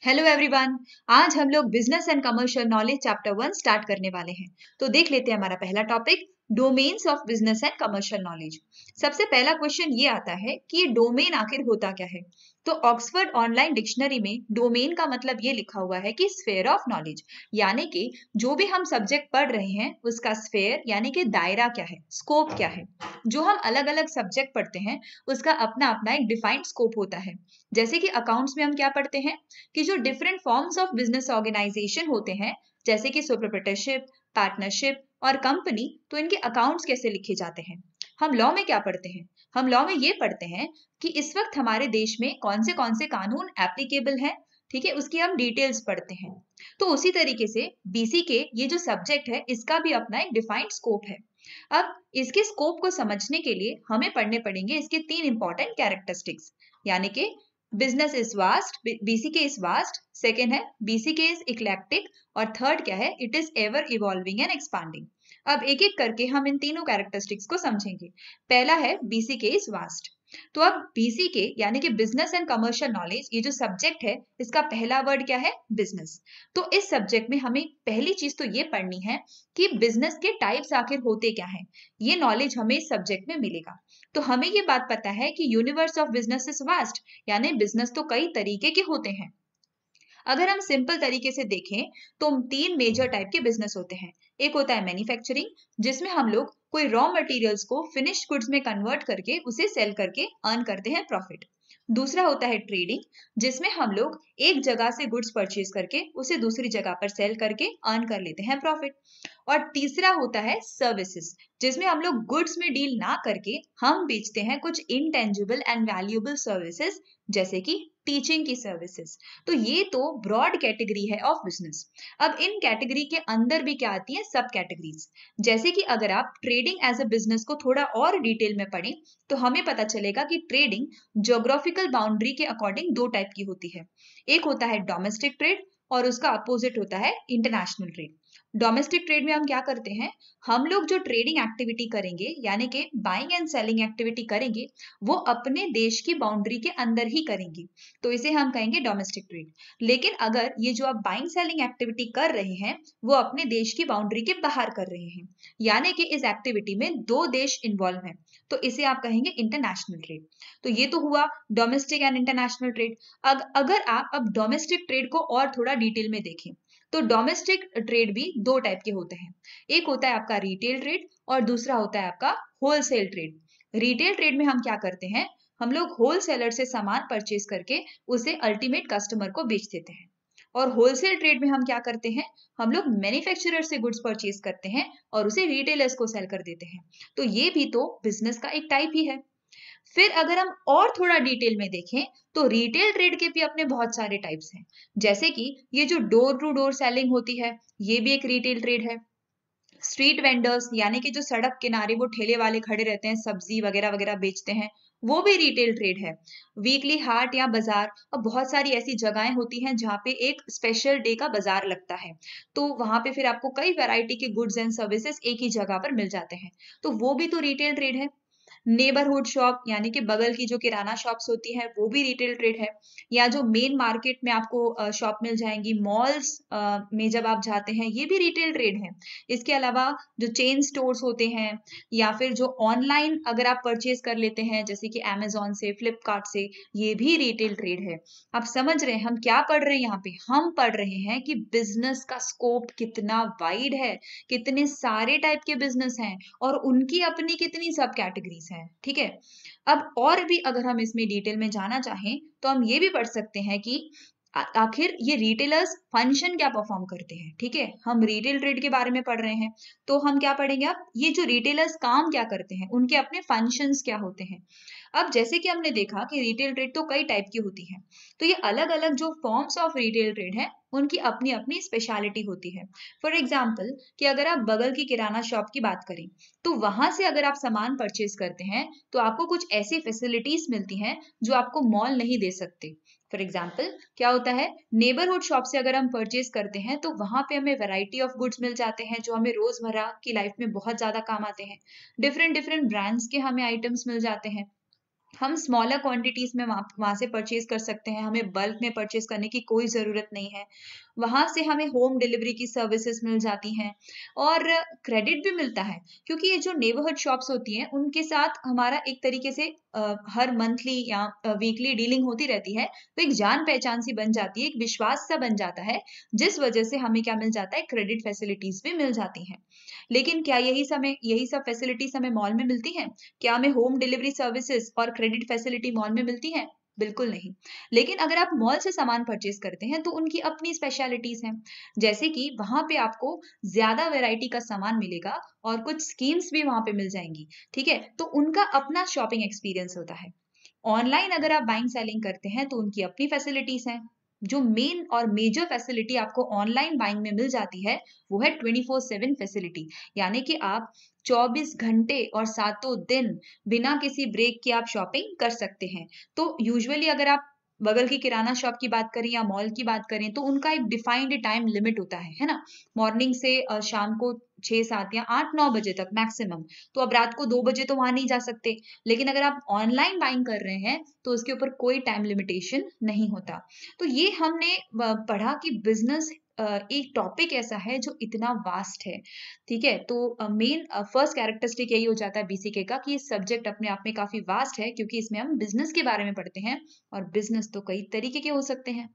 Hello everyone. आज हम लोग business and commercial knowledge chapter 1 start करने वाले हैं। तो देख लेते हैं हमारा पहला topic, domains of business and commercial knowledge. सबसे पहला क्वेश्चन ये आता है कि ये डोमेन आखिर होता क्या है। तो ऑक्सफोर्ड ऑनलाइन डिक्शनरी में डोमेन का मतलब ये लिखा हुआ है कि स्फेयर ऑफ नॉलेज, यानी कि जो भी हम सब्जेक्ट पढ़ रहे हैं उसका स्फेयर यानी कि दायरा क्या है, स्कोप क्या है। जो हम अलग अलग सब्जेक्ट पढ़ते हैं उसका अपना अपना एक डिफाइंड स्कोप होता है। जैसे कि अकाउंट्स में हम क्या पढ़ते हैं कि जो different forms of business organisation होते हैं, जैसे कि सोल प्रोप्राइटरशिप, पार्टनरशिप और कंपनी, तो इनके अकाउंट्स कैसे लिखे जाते हैं। हम लॉ में क्या पढ़ते हैं, हम लॉ में ये पढ़ते हैं कि इस वक्त हमारे देश में कौन से कानून एप्लीकेबल हैं, ठीक है, उसकी हम डिटेल्स पढ़ते हैं। तो उसी तरीके से बीसी के ये जो सब्जेक्ट है इसका भी अपना एक डिफाइंड स्कोप है। अब इसके स्कोप को समझने के लिए हमें पढ़ने पड़ेंगे इसके तीन इंपॉर्टेंट कैरेक्टरिस्टिक्स, यानी कि business is vast, BCK is vast, second है बीसीके इज इक्लेक्टिक, और थर्ड क्या है, it is ever evolving and expanding. अब एक एक करके हम इन तीनों कैरेक्टरिस्टिक्स को समझेंगे। पहला है बीसीके इज वास्ट। तो अब बीसीके यानी कि बिजनेस एंड कमर्शियल नॉलेज, ये जो सब्जेक्ट है इसका पहला वर्ड क्या है, बिजनेस। तो इस सब्जेक्ट में हमें पहली चीज तो ये पढ़नी है कि बिजनेस के टाइप्स आखिर होते क्या हैं। ये नॉलेज हमें इस सब्जेक्ट में मिलेगा। तो हमें ये बात पता है कि universe of business is vast, यानी बिजनेस तो कई तरीके के होते हैं। अगर हम सिंपल तरीके से देखें तो तीन मेजर टाइप के बिजनेस होते हैं। एक होता है मैन्युफैक्चरिंग, जिसमें हम लोग कोई रॉ मटेरियल्स को फिनिश्ड गुड्स में कन्वर्ट करके उसे सेल करके अर्न करते हैं प्रॉफिट। दूसरा होता है ट्रेडिंग, जिसमें हम लोग एक जगह से गुड्स परचेज करके उसे दूसरी जगह पर सेल करके अर्न कर लेते हैं प्रॉफिट। और तीसरा होता है सर्विसेज, जिसमें हम लोग गुड्स में डील ना करके हम बेचते हैं कुछ इनटेंजिबल एंड वैल्यूएबल सर्विसेज, जैसे कि टीचिंग की सर्विसेज। तो ये तो ब्रॉड कैटेगरी है ऑफ बिजनेस। अब इन कैटेगरी के अंदर भी क्या आती है, सब कैटेगरीज। जैसे कि अगर आप ट्रेडिंग एज अ बिजनेस को थोड़ा और डिटेल में पढ़ें तो हमें पता चलेगा कि ट्रेडिंग ज्योग्राफिकल बाउंड्री के अकॉर्डिंग दो टाइप की होती है। एक होता है डोमेस्टिक ट्रेड और उसका अपोजिट होता है इंटरनेशनल ट्रेड। डोमेस्टिक ट्रेड में हम क्या करते हैं, हम लोग जो ट्रेडिंग एक्टिविटी करेंगे यानी कि बाइंग एंड सेलिंग एक्टिविटी करेंगे वो अपने देश की बाउंड्री के अंदर ही करेंगे, तो इसे हम कहेंगे डोमेस्टिक ट्रेड। लेकिन अगर ये जो आप बाइंग सेलिंग एक्टिविटी कर रहे हैं वो अपने देश की बाउंड्री के बाहर कर रहे हैं, यानी कि इस एक्टिविटी में दो देश इन्वॉल्व हैं, तो इसे आप कहेंगे इंटरनेशनल ट्रेड। तो ये तो हुआ डोमेस्टिक एंड इंटरनेशनल ट्रेड। अगर आप अब डोमेस्टिक ट्रेड को और थोड़ा डिटेल में देखें तो डोमेस्टिक ट्रेड भी दो टाइप के होते हैं। एक होता है आपका रिटेल ट्रेड और दूसरा होता है आपका होलसेल ट्रेड। रिटेल ट्रेड में हम क्या करते हैं, हम लोग होलसेलर से सामान परचेज करके उसे अल्टीमेट कस्टमर को बेच देते हैं। और होलसेल ट्रेड में हम क्या करते हैं, हम लोग मैन्युफैक्चरर से गुड्स परचेज करते हैं और उसे रिटेलर्स को सेल कर देते हैं। तो ये भी तो बिजनेस का एक टाइप ही है। फिर अगर हम और थोड़ा डिटेल में देखें तो रिटेल ट्रेड के भी अपने बहुत सारे टाइप्स हैं। जैसे कि ये जो डोर टू डोर सेलिंग होती है, ये भी एक रिटेल ट्रेड है। स्ट्रीट वेंडर्स यानी कि जो सड़क किनारे वो ठेले वाले खड़े रहते हैं, सब्जी वगैरह वगैरह बेचते हैं, वो भी रिटेल ट्रेड है। वीकली हाट या बाजार, और बहुत सारी ऐसी जगहें होती हैं जहाँ पे एक स्पेशल डे का बाजार लगता है, तो वहां पे फिर आपको कई वैरायटी के गुड्स एंड सर्विसेज एक ही जगह पर मिल जाते हैं, तो वो भी तो रिटेल ट्रेड है। नेबरहुड शॉप यानी कि बगल की जो किराना शॉप्स होती है वो भी रिटेल ट्रेड है। या जो मेन मार्केट में आपको शॉप मिल जाएंगी, मॉल्स में जब आप जाते हैं, ये भी रिटेल ट्रेड है। इसके अलावा जो चेन स्टोर्स होते हैं या फिर जो ऑनलाइन अगर आप परचेज कर लेते हैं जैसे कि अमेजोन से, फ्लिपकार्ट से, ये भी रिटेल ट्रेड है। आप समझ रहे हैं हम क्या पढ़ रहे हैं यहाँ पे, हम पढ़ रहे हैं कि बिजनेस का स्कोप कितना वाइड है, कितने सारे टाइप के बिजनेस हैं और उनकी अपनी कितनी सब कैटेगरीज हैं, ठीक है। अब और भी अगर हम इसमें डिटेल में जाना चाहें तो हम ये भी पढ़ सकते हैं कि आखिर ये रिटेलर्स फंक्शन क्या परफॉर्म करते हैं, ठीक है। हम रिटेल ट्रेड के बारे में पढ़ रहे हैं तो हम क्या पढ़ेंगे, अब ये जो रिटेलर्स काम क्या करते हैं, उनके अपने फंक्शंस क्या होते हैं। अब जैसे कि हमने देखा कि रिटेल ट्रेड तो कई टाइप की होती है, तो ये अलग अलग जो फॉर्म्स ऑफ रिटेल ट्रेड है उनकी अपनी अपनी स्पेशलिटी होती है। फॉर एग्जाम्पल कि अगर आप बगल की किराना शॉप की बात करें तो वहां से अगर आप सामान परचेज करते हैं तो आपको कुछ ऐसी फैसिलिटीज मिलती हैं जो आपको मॉल नहीं दे सकते। फॉर एग्जाम्पल क्या होता है, नेबरहुड शॉप से अगर हम परचेज करते हैं तो वहां पे हमें वैरायटी ऑफ गुड्स मिल जाते हैं जो हमें रोजमर्रा की लाइफ में बहुत ज्यादा काम आते हैं। डिफरेंट डिफरेंट ब्रांड्स के हमें आइटम्स मिल जाते हैं। हम स्मॉलर क्वांटिटीज में वहां से परचेज कर सकते हैं, हमें बल्क में परचेज करने की कोई ज़रूरत नहीं है। वहां से हमें होम डिलीवरी की सर्विसेज मिल जाती हैं और क्रेडिट भी मिलता है, क्योंकि ये जो नेबरहुड शॉप्स होती हैं उनके साथ हमारा एक तरीके से हर मंथली या वीकली डीलिंग होती रहती है, तो एक जान पहचान सी बन जाती है, एक विश्वास सा बन जाता है, जिस वजह से हमें क्या मिल जाता है, क्रेडिट फैसिलिटीज भी मिल जाती हैं। लेकिन क्या यही सब फैसिलिटीज हमें मॉल में मिलती हैं? क्या हमें होम डिलीवरी सर्विसेज और क्रेडिट फैसिलिटी मॉल में मिलती है? बिल्कुल नहीं। लेकिन अगर आप मॉल से सामान परचेज करते हैं तो उनकी अपनी स्पेशलिटीज हैं, जैसे कि वहां पे आपको ज्यादा वैरायटी का सामान मिलेगा और कुछ स्कीम्स भी वहां पे मिल जाएंगी। ठीक है, तो उनका अपना शॉपिंग एक्सपीरियंस होता है। ऑनलाइन अगर आप बाइंग सेलिंग करते हैं तो उनकी अपनी फैसिलिटीज हैं। जो मेन और मेजर फैसिलिटी आपको ऑनलाइन बाइंग में मिल जाती है वो है 24/7 फैसिलिटी, यानी कि आप 24 घंटे और सातों दिन बिना किसी ब्रेक के आप शॉपिंग कर सकते हैं। तो यूजुअली अगर आप बगल की किराना शॉप की बात करें या मॉल की बात करें तो उनका एक डिफाइंड टाइम लिमिट होता है ना? मॉर्निंग से शाम को 6-7 या 8-9 बजे तक मैक्सिमम। तो अब रात को 2 बजे तो वहां नहीं जा सकते। लेकिन अगर आप ऑनलाइन बाइंग कर रहे हैं तो उसके ऊपर कोई टाइम लिमिटेशन नहीं होता। तो ये हमने पढ़ा कि बिजनेस एक टॉपिक ऐसा है जो इतना वास्ट है। ठीक है, तो मेन फर्स्ट कैरेक्टरिस्टिक यही हो जाता है बीसीके का कि ये सब्जेक्ट अपने आप में काफी वास्ट है, क्योंकि इसमें हम बिजनेस के बारे में पढ़ते हैं और बिजनेस तो कई तरीके के हो सकते हैं।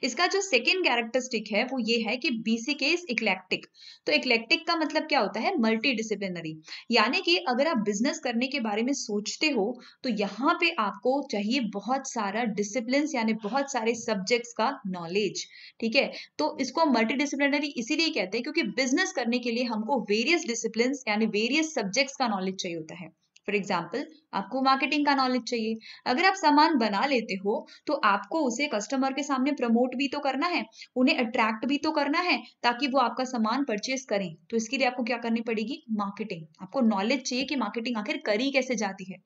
इसका जो सेकेंड कैरेक्टरिस्टिक है वो ये है कि बीसीके इज इक्लेक्टिक। तो इक्लेक्टिक का मतलब क्या होता है? Multi disciplinary. यानी कि अगर आप बिजनेस करने के बारे में सोचते हो तो यहाँ पे आपको चाहिए बहुत सारा डिसिप्लिन, यानी बहुत सारे सब्जेक्ट्स का नॉलेज। ठीक है, तो इसको मल्टी डिसिप्लिनरी इसीलिए कहते हैं क्योंकि बिजनेस करने के लिए हमको वेरियस डिसिप्लिन यानी वेरियस सब्जेक्ट्स का नॉलेज चाहिए होता है। फॉर एग्जाम्पल, आपको मार्केटिंग का नॉलेज चाहिए। अगर आप सामान बना लेते हो तो आपको उसे कस्टमर के सामने प्रमोट भी तो करना है, उन्हें अट्रैक्ट भी तो करना है ताकि वो आपका सामान परचेज करें। तो इसके लिए आपको क्या करनी पड़ेगी? मार्केटिंग। आपको नॉलेज चाहिए कि मार्केटिंग आखिर करी कैसे जाती है।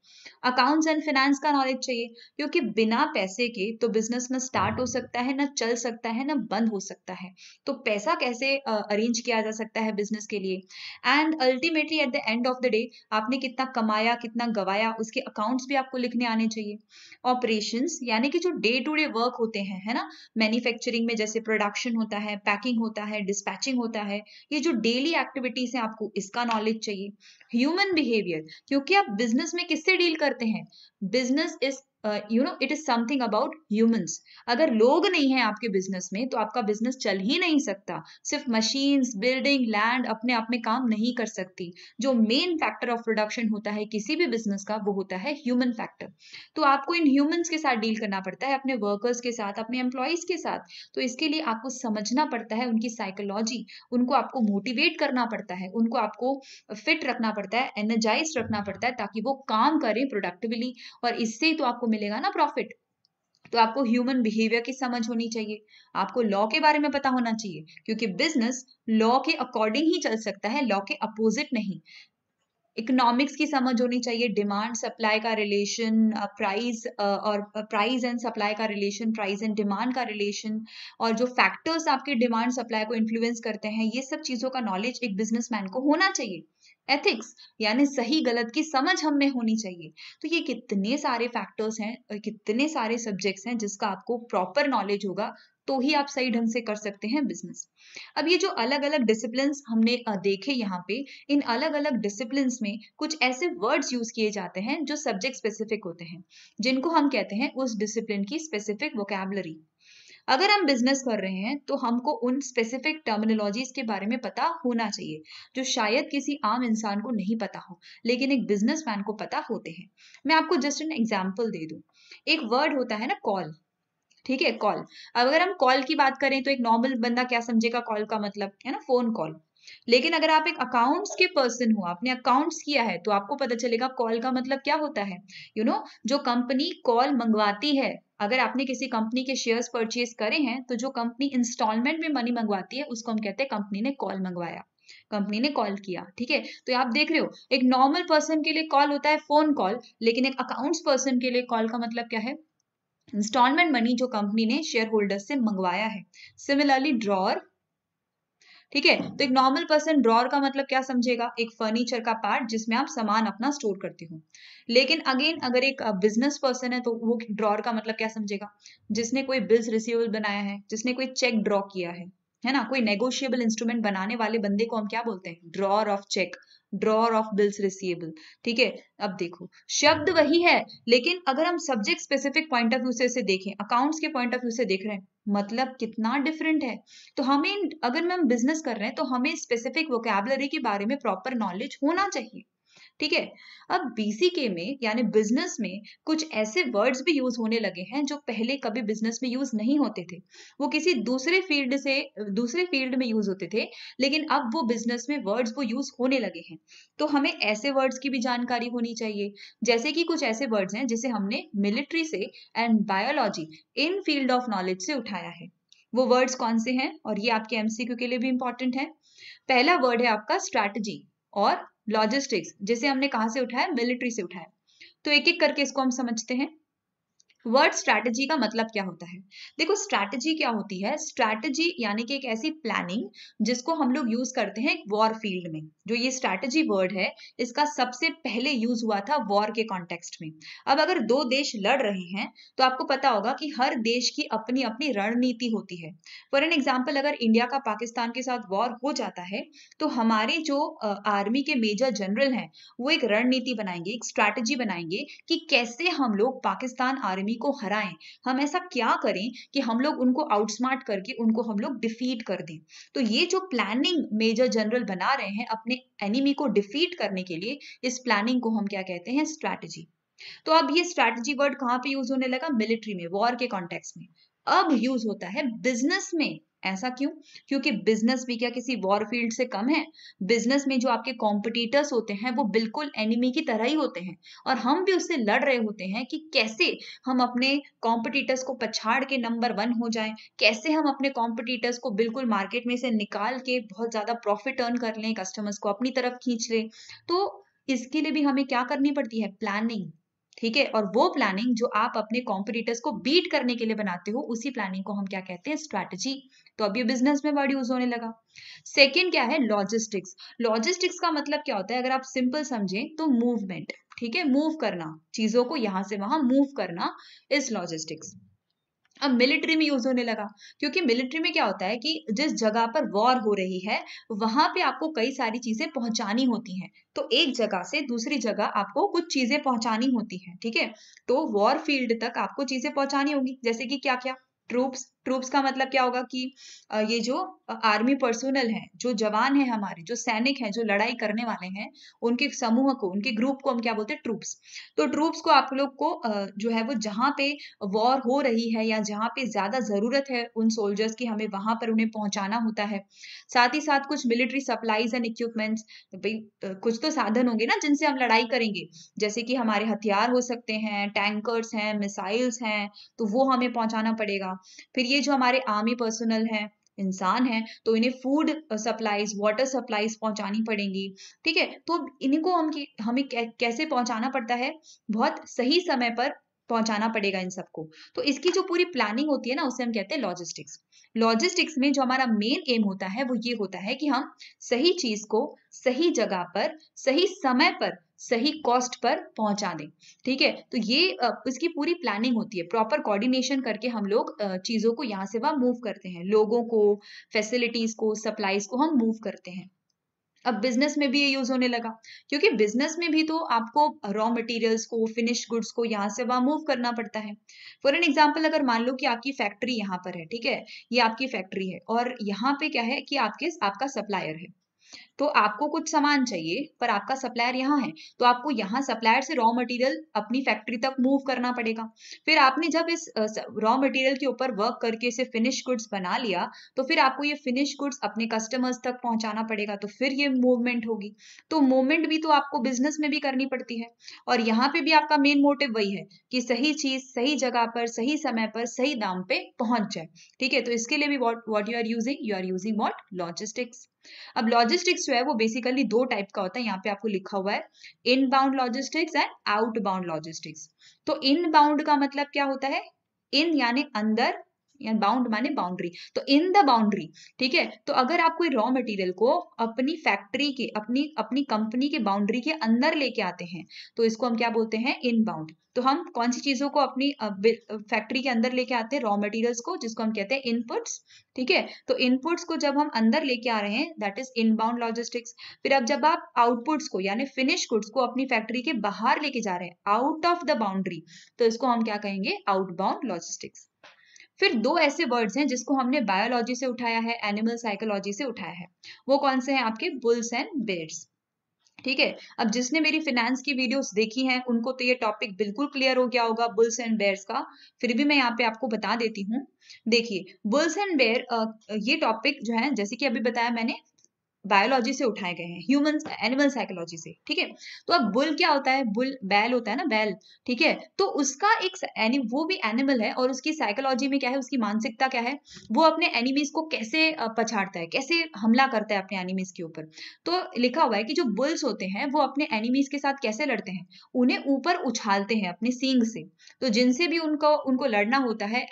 अकाउंट्स एंड फाइनेंस का नॉलेज चाहिए, क्योंकि बिना पैसे के तो बिजनेस ना स्टार्ट हो सकता है, ना चल सकता है, ना बंद हो सकता है। तो पैसा कैसे अरेंज किया जा सकता है बिजनेस के लिए। And ultimately at the end of the day आपने कितना कमाया, कितना गवाया, उसके अकाउंट्स भी आपको लिखने आने चाहिए। ऑपरेशंस यानी कि जो डे टू डे वर्क होते हैं, है ना, मैन्युफैक्चरिंग में जैसे प्रोडक्शन होता है, पैकिंग होता है, डिस्पैचिंग होता है, ये जो डेली एक्टिविटीज है आपको इसका नॉलेज चाहिए। ह्यूमन बिहेवियर, क्योंकि आप बिजनेस में किससे डील करते हैं? Business is it is something about humans. अगर लोग नहीं है आपके बिजनेस में तो आपका बिजनेस चल ही नहीं सकता। सिर्फ मशीन्स, बिल्डिंग, लैंड अपने आप में काम नहीं कर सकती। जो मेन फैक्टर ऑफ प्रोडक्शन होता है किसी भी बिजनेस का वो होता है ह्यूमन फैक्टर। तो आपको इन ह्यूमंस के साथ डील करना पड़ता है, अपने वर्कर्स के साथ, अपने एम्प्लॉइज के साथ। तो इसके लिए आपको समझना पड़ता है उनकी साइकोलॉजी, उनको आपको मोटिवेट करना पड़ता है, उनको आपको फिट रखना पड़ता है, एनर्जाइज रखना पड़ता है ताकि वो काम करें प्रोडक्टिवली, और इससे ही तो आपको मिलेगा ना प्रॉफिट। तो आपको ह्यूमन बिहेवियर की समझ होनी चाहिए, आपको लॉ के बारे में पता होना चाहिए, क्योंकि बिजनेस लॉ के अकॉर्डिंग ही चल सकता है, लॉ के अपोजिट नहीं। इकोनॉमिक्स की समझ होनी चाहिए, डिमांड सप्लाई का रिलेशन, प्राइस और प्राइस एंड सप्लाई का रिलेशन, प्राइस एंड डिमांड का रिलेशन, और जो फैक्टर्स आपके डिमांड सप्लाई को इन्फ्लुएंस करते हैं, ये सब चीजों का नॉलेज एक बिजनेसमैन को होना चाहिए। एथिक्स यानी सही गलत की समझ हम में होनी चाहिए। तो ये कितने सारे फैक्टर्स हैं और कितने सारे सब्जेक्ट्स हैं जिसका आपको प्रॉपर नॉलेज होगा तो ही आप सही ढंग से कर सकते हैं बिजनेस। अब ये जो अलग अलग डिसिप्लिन्स हमने देखे यहाँ पे, इन अलग अलग डिसिप्लिन्स में कुछ ऐसे वर्ड्स यूज किए जाते हैं जो सब्जेक्ट स्पेसिफिक होते हैं, जिनको हम कहते हैं उस डिसिप्लिन की स्पेसिफिक वोकैबुलरी। अगर हम बिजनेस कर रहे हैं तो हमको उन स्पेसिफिक टर्मिनोलॉजीज के बारे में पता होना चाहिए जो शायद किसी आम इंसान को नहीं पता हो, लेकिन एक बिजनेसमैन को पता होते हैं। मैं आपको जस्ट एन एग्जांपल दे दूं। एक वर्ड होता है ना, कॉल। ठीक है, कॉल। अब अगर हम कॉल की बात करें तो एक नॉर्मल बंदा क्या समझेगा कॉल का मतलब, है ना, फोन कॉल। लेकिन अगर आप एक अकाउंट्स के पर्सन हो, आपने अकाउंट्स किया है, तो आपको पता चलेगा कॉल का मतलब क्या होता है। जो कंपनी कॉल मंगवाती है, अगर आपने किसी कंपनी के शेयर्स परचेज करे हैं तो जो कंपनी इंस्टॉलमेंट में मनी मंगवाती है उसको हम कहते हैं कंपनी ने कॉल मंगवाया, कंपनी ने कॉल किया। ठीक है, तो आप देख रहे हो एक नॉर्मल पर्सन के लिए कॉल होता है फोन कॉल, लेकिन एक अकाउंट्स पर्सन के लिए कॉल का मतलब क्या है? इंस्टॉलमेंट मनी जो कंपनी ने शेयर होल्डर से मंगवाया है। सिमिलरली ड्रॉर, ठीक है। तो एक नॉर्मल पर्सन ड्रॉर का मतलब क्या समझेगा, एक फर्नीचर का पार्ट जिसमें आप सामान अपना स्टोर करते हो। लेकिन अगेन अगर एक बिजनेस पर्सन है तो वो ड्रॉर का मतलब क्या समझेगा, जिसने कोई बिल्स रिसीवेबल बनाया है, जिसने कोई चेक ड्रॉ किया है ना, कोई नेगोशिएबल इंस्ट्रूमेंट बनाने वाले बंदे को हम क्या बोलते हैं, drawer of cheque, drawer of bills receivable. ठीक है। अब देखो शब्द वही है, लेकिन अगर हम subject specific point of view से इसे देखें, अकाउंट्स के पॉइंट ऑफ व्यू से देख रहे हैं, मतलब कितना डिफरेंट है। तो हमें अगर हम बिजनेस कर रहे हैं तो हमें स्पेसिफिक वोकैबुलरी के बारे में प्रॉपर नॉलेज होना चाहिए। ठीक है। अब बीसीके में यानी बिजनेस में कुछ ऐसे वर्ड्स भी यूज होने लगे हैं जो पहले कभी बिजनेस में यूज नहीं होते थे, वो किसी दूसरे फील्ड में यूज होते थे, लेकिन अब वो बिजनेस में वर्ड्स वो यूज होने लगे हैं। तो हमें ऐसे वर्ड्स की भी जानकारी होनी चाहिए, जैसे कि कुछ ऐसे वर्ड्स हैं जिसे हमने मिलिट्री से and biology in field of knowledge से उठाया है। वो वर्ड्स कौन से हैं, और ये आपके एमसीक्यू के लिए भी इंपॉर्टेंट है। पहला वर्ड है आपका स्ट्रैटेजी और लॉजिस्टिक्स, जिसे हमने कहां से उठाया, मिलिट्री से उठाया। तो एक एक करके इसको हम समझते हैं। वर्ड स्ट्रैटेजी का मतलब क्या होता है, देखो स्ट्रैटेजी क्या होती है, स्ट्रैटेजी यानी कि एक ऐसी प्लानिंग जिसको हम लोग यूज करते हैं वॉर फील्ड में। जो ये स्ट्रैटेजी वर्ड है, इसका सबसे पहले यूज हुआ था वॉर के कॉन्टेक्स्ट में। अब अगर दो देश लड़ रहे हैं तो आपको पता होगा कि हर देश की अपनी अपनी रणनीति होती है। फॉर एन एग्जाम्पल, अगर इंडिया का पाकिस्तान के साथ वॉर हो जाता है तो हमारे जो आर्मी के मेजर जनरल हैं वो एक रणनीति बनाएंगे, एक स्ट्रैटेजी बनाएंगे कि कैसे हम लोग पाकिस्तान आर्मी को हराएं, हम ऐसा क्या करें कि हम लोग उनको आउटस्मार्ट करके उनको हम लोग डिफीट कर दें। तो ये जो प्लानिंग मेजर जनरल बना रहे हैं अपने एनिमी को डिफीट करने के लिए, इस प्लानिंग को हम क्या कहते हैं, स्ट्रैटेजी। तो अब ये स्ट्रैटेजी वर्ड कहां पे यूज होने लगा, मिलिट्री में, वॉर के कॉन्टेक्स्ट में। अब यूज होता है बिजनेस में। ऐसा क्यों, क्योंकि बिजनेस भी क्या किसी वॉर फील्ड से कम है। बिजनेस में जो आपके कॉम्पिटिटर्स होते हैं वो बिल्कुल एनिमी की तरह ही होते हैं, और हम भी उससे लड़ रहे होते हैं कि कैसे हम अपने कॉम्पिटिटर्स को पछाड़ के नंबर 1 हो जाएं, कैसे हम अपने कॉम्पिटिटर्स को बिल्कुल मार्केट में से निकाल के बहुत ज्यादा प्रॉफिट अर्न कर लें, कस्टमर्स को अपनी तरफ खींच लें। तो इसके लिए भी हमें क्या करनी पड़ती है, प्लानिंग। ठीक है। और वो प्लानिंग जो आप अपने कॉम्पिटिटर्स को बीट करने के लिए बनाते हो, उसी प्लानिंग को हम क्या कहते हैं, स्ट्रैटेजी। तो अब ये बिजनेस में वर्ड यूज होने लगा। सेकंड क्या है, लॉजिस्टिक्स। लॉजिस्टिक्स का मतलब क्या होता है, अगर आप सिंपल समझें तो मूवमेंट। ठीक है, मूव करना, चीजों को यहां से वहां मूव करना इज लॉजिस्टिक्स। अब मिलिट्री में यूज होने लगा, क्योंकि मिलिट्री में क्या होता है कि जिस जगह पर वॉर हो रही है वहां पे आपको कई सारी चीजें पहुंचानी होती हैं। तो एक जगह से दूसरी जगह आपको कुछ चीजें पहुंचानी होती हैं। ठीक है। तो वॉर फील्ड तक आपको चीजें पहुंचानी होगी, जैसे कि क्या क्या, ट्रूप्स। ट्रूप्स का मतलब क्या होगा कि ये जो आर्मी पर्सोनल है, जो जवान है हमारे, जो सैनिक हैं, जो लड़ाई करने वाले हैं, उनके समूह को, उनके ग्रुप को हम क्या बोलते हैं, ट्रूप्स। तो ट्रूप्स को आप लोग को जो है वो जहां पे वॉर हो रही है या जहां पे ज्यादा जरूरत है उन सोल्जर्स की, हमें वहां पर उन्हें पहुंचाना होता है। साथ ही साथ कुछ मिलिट्री सप्लाईज एंड इक्विपमेंट्स, भाई कुछ तो साधन होंगे ना जिनसे हम लड़ाई करेंगे, जैसे कि हमारे हथियार हो सकते हैं, टैंकर्स हैं, मिसाइल्स हैं, तो वो हमें पहुंचाना पड़ेगा। फिर ये जो हमारे आर्मी पर्सनल हैं, इंसान हैं, तो इन्हें फूड सप्लाईज, वाटर सप्लाईज पहुंचानी पड़ेंगी। ठीक है। तो इनको हमें कैसे पहुंचाना पड़ता है, बहुत सही समय पर पहुंचाना पड़ेगा इन सबको। तो इसकी जो पूरी प्लानिंग होती है ना, उसे हम कहते हैं लॉजिस्टिक्स। लॉजिस्टिक्स में जो हमारा मेन एम होता है वो ये होता है कि हम सही चीज को सही जगह पर, सही समय पर, सही कॉस्ट पर पहुंचा दें। ठीक है। तो ये इसकी पूरी प्लानिंग होती है, प्रॉपर कोऑर्डिनेशन करके हम लोग चीजों को यहाँ से वहां मूव करते हैं, लोगों को, फैसिलिटीज को, सप्लाईज को हम मूव करते हैं। अब बिजनेस में भी ये यूज होने लगा, क्योंकि बिजनेस में भी तो आपको रॉ मटेरियल्स को, फिनिश गुड्स को यहाँ से वहां मूव करना पड़ता है। फॉर एन एग्जांपल, अगर मान लो कि आपकी फैक्ट्री यहाँ पर है, ठीक है, ये आपकी फैक्ट्री है और यहाँ पे क्या है कि आपका सप्लायर है। तो आपको कुछ सामान चाहिए पर आपका सप्लायर यहाँ है, तो आपको यहाँ सप्लायर से रॉ मटेरियल अपनी फैक्ट्री तक मूव करना पड़ेगा। फिर आपने जब इस रॉ मटेरियल के ऊपर वर्क करके इसे फिनिश गुड्स बना लिया, तो फिर आपको ये फिनिश गुड्स अपने कस्टमर्स तक पहुंचाना पड़ेगा, तो फिर ये मूवमेंट होगी। तो मूवमेंट भी तो आपको बिजनेस में भी करनी पड़ती है, और यहाँ पे भी आपका मेन मोटिव वही है कि सही चीज सही जगह पर, सही समय पर, सही दाम पे पहुंच जाए। ठीक है। तो इसके लिए भी what you are using what, logistics. अब लॉजिस्टिक्स जो है वो बेसिकली दो टाइप का होता है, यहाँ पे आपको लिखा हुआ है, inbound logistics and outbound logistics. तो इनबाउंड का मतलब क्या होता है, इन यानी अंदर, या बाउंड माने बाउंड्री, तो इन द बाउंड्री, ठीक है। तो अगर आप कोई रॉ मटेरियल को अपनी फैक्ट्री के अपनी अपनी कंपनी के बाउंड्री के अंदर लेके आते हैं तो इसको हम क्या बोलते हैं, इन बाउंड। तो हम कौन सी चीजों को अपनी फैक्ट्री के अंदर लेके आते हैं, रॉ मटेरियल्स को, जिसको हम कहते हैं इनपुट्स, ठीक है। तो इनपुट्स को जब हम अंदर लेके आ रहे हैं दैट इज इनबाउंड लॉजिस्टिक्स। फिर अब जब आप आउटपुट्स को यानी फिनिश गुड्स को अपनी फैक्ट्री के बाहर लेके जा रहे हैं आउट ऑफ द बाउंड्री, तो इसको हम क्या कहेंगे, आउटबाउंड लॉजिस्टिक्स। फिर दो ऐसे वर्ड्स हैं जिसको हमने बायोलॉजी से उठाया है, एनिमल साइकोलॉजी से उठाया है, वो कौन से हैं आपके, बुल्स एंड बेयर्स, ठीक है। अब जिसने मेरी फिनेंस की वीडियोस देखी हैं उनको तो ये टॉपिक बिल्कुल क्लियर हो गया होगा बुल्स एंड बेयर्स का, फिर भी मैं यहाँ पे आपको बता देती हूँ। देखिए बुल्स एंड बेयर ये टॉपिक जो है जैसे कि अभी बताया मैंने बायोलॉजी से उठाए गए हैं, ह्यूमन एनिमल साइकोलॉजी से, ठीक है। तो अब बुल क्या होता है, बुल बैल होता है ना, बैल, ठीक है। तो उसका एक वो भी एनिमल है और उसकी साइकोलॉजी में क्या है, उसकी मानसिकता क्या है, वो अपने एनिमीज को कैसे पछाड़ता है, कैसे हमला करता है अपने एनिमीज के ऊपर। तो लिखा हुआ है कि जो बुल्स होते हैं वो अपने एनिमीज के साथ कैसे लड़ते हैं, उन्हें ऊपर उछालते हैं अपने सींग से। तो जिनसे भी उनको लड़ना होता है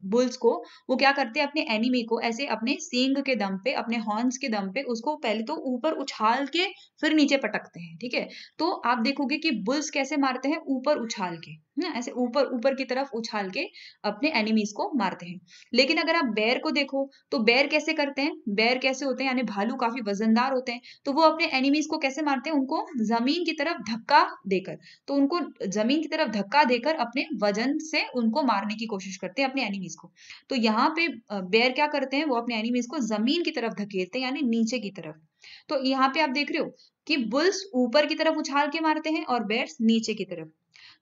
बुल्स को, वो क्या करते हैं, अपने एनिमी को ऐसे अपने सींग के दम पे, अपने हॉर्न्स के दम पे उसको पहले तो ऊपर उछाल के फिर नीचे पटकते हैं, ठीक है। तो आप देखोगे कि बुल्स कैसे मारते हैं, ऊपर उछाल के, ऐसे ऊपर ऊपर की तरफ उछाल के अपने एनिमीज को मारते हैं। लेकिन अगर आप बेर को देखो तो बेर कैसे करते हैं, बेर कैसे होते हैं, यानी भालू काफी वजनदार होते हैं, तो वो अपने एनिमीज को कैसे मारते हैं, उनको जमीन की तरफ धक्का देकर, तो उनको जमीन की तरफ धक्का देकर अपने वजन से उनको मारने की कोशिश करते हैं अपने एनिमीज को। तो यहाँ पे बेर क्या करते हैं, वो अपने एनिमीज को जमीन की तरफ धकेलते हैं यानी नीचे की तरफ। तो यहाँ पे आप देख रहे हो कि बुल्स ऊपर की तरफ उछाल के मारते हैं और बेर्स नीचे की तरफ।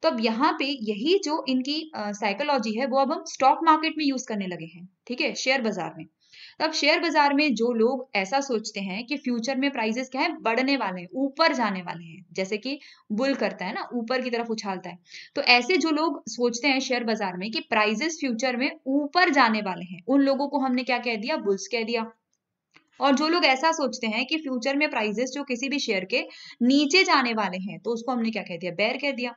तो अब यहाँ पे यही जो इनकी साइकोलॉजी है वो अब हम स्टॉक मार्केट में यूज करने लगे हैं, ठीक है, शेयर बाजार में। अब शेयर बाजार में जो लोग ऐसा सोचते हैं कि फ्यूचर में प्राइसेस क्या है, बढ़ने वाले हैं, ऊपर जाने वाले हैं, जैसे कि बुल करता है ना, ऊपर की तरफ उछालता है। तो ऐसे जो लोग सोचते हैं शेयर बाजार में कि प्राइसेस फ्यूचर में ऊपर जाने वाले हैं, उन लोगों को हमने क्या कह दिया, बुल्स कह दिया। और जो लोग ऐसा सोचते हैं कि फ्यूचर में प्राइसेस जो किसी भी शेयर के नीचे जाने वाले हैं, तो उसको हमने क्या कह दिया, बेयर कह दिया।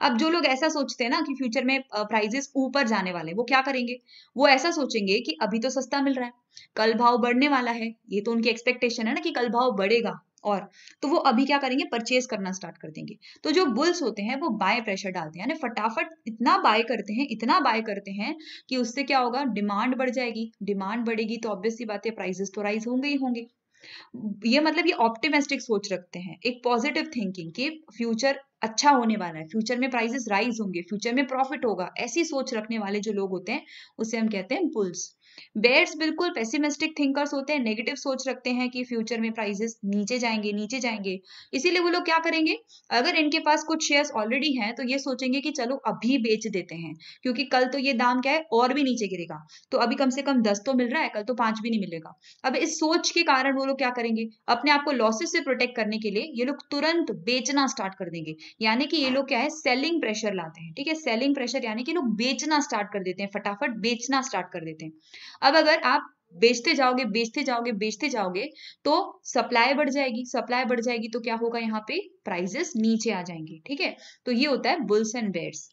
अब जो लोग ऐसा सोचते हैं ना कि फ्यूचर में प्राइसेस ऊपर जाने वाले, वो क्या करेंगे, वो ऐसा सोचेंगे कि अभी तो सस्ता मिल रहा है, कल भाव बढ़ने वाला है, ये तो उनकी एक्सपेक्टेशन है ना कि कल भाव बढ़ेगा, और तो वो अभी क्या करेंगे, परचेज करना स्टार्ट कर देंगे। तो जो बुल्स होते हैं वो बाय प्रेशर डालते हैं, यानी फटाफट इतना बाय करते हैं, इतना बाय करते हैं कि उससे क्या होगा, डिमांड बढ़ जाएगी, डिमांड बढ़ेगी तो ऑब्वियस सी बात है प्राइसेस तो राइज होंगे ही होंगे। ये मतलब ये ऑप्टिमिस्टिक सोच रखते हैं, एक पॉजिटिव थिंकिंग कि फ्यूचर अच्छा होने वाला है, फ्यूचर में प्राइसेस राइज होंगे, फ्यूचर में प्रॉफिट होगा, ऐसी सोच रखने वाले जो लोग होते हैं उसे हम कहते हैं बुल्स। बेयर्स बिल्कुल पेसिमिस्टिक थिंकर्स होते हैं, नेगेटिव सोच रखते हैं कि फ्यूचर में प्राइसेस नीचे जाएंगे, नीचे जाएंगे। इसीलिए वो लोग क्या करेंगे, अगर इनके पास कुछ शेयर्स ऑलरेडी हैं तो ये सोचेंगे कि चलो अभी बेच देते हैं, क्योंकि कल तो ये दाम क्या है और भी नीचे गिरेगा, तो अभी कम से कम 10 तो मिल रहा है, कल तो 5 भी नहीं मिलेगा। अब इस सोच के कारण वो लोग क्या करेंगे, अपने आप को लॉसेस से प्रोटेक्ट करने के लिए ये लोग तुरंत बेचना स्टार्ट कर देंगे, यानी कि ये लोग क्या है, सेलिंग प्रेशर लाते हैं, ठीक है, सेलिंग प्रेशर यानी कि लोग बेचना स्टार्ट कर देते हैं, फटाफट बेचना स्टार्ट कर देते हैं। अब अगर आप बेचते जाओगे, बेचते जाओगे, बेचते जाओगे, तो सप्लाई बढ़ जाएगी, सप्लाई बढ़ जाएगी तो क्या होगा, यहाँ पे प्राइसेस नीचे आ जाएंगे, ठीक है। तो ये होता है बुल्स एंड बेयर्स।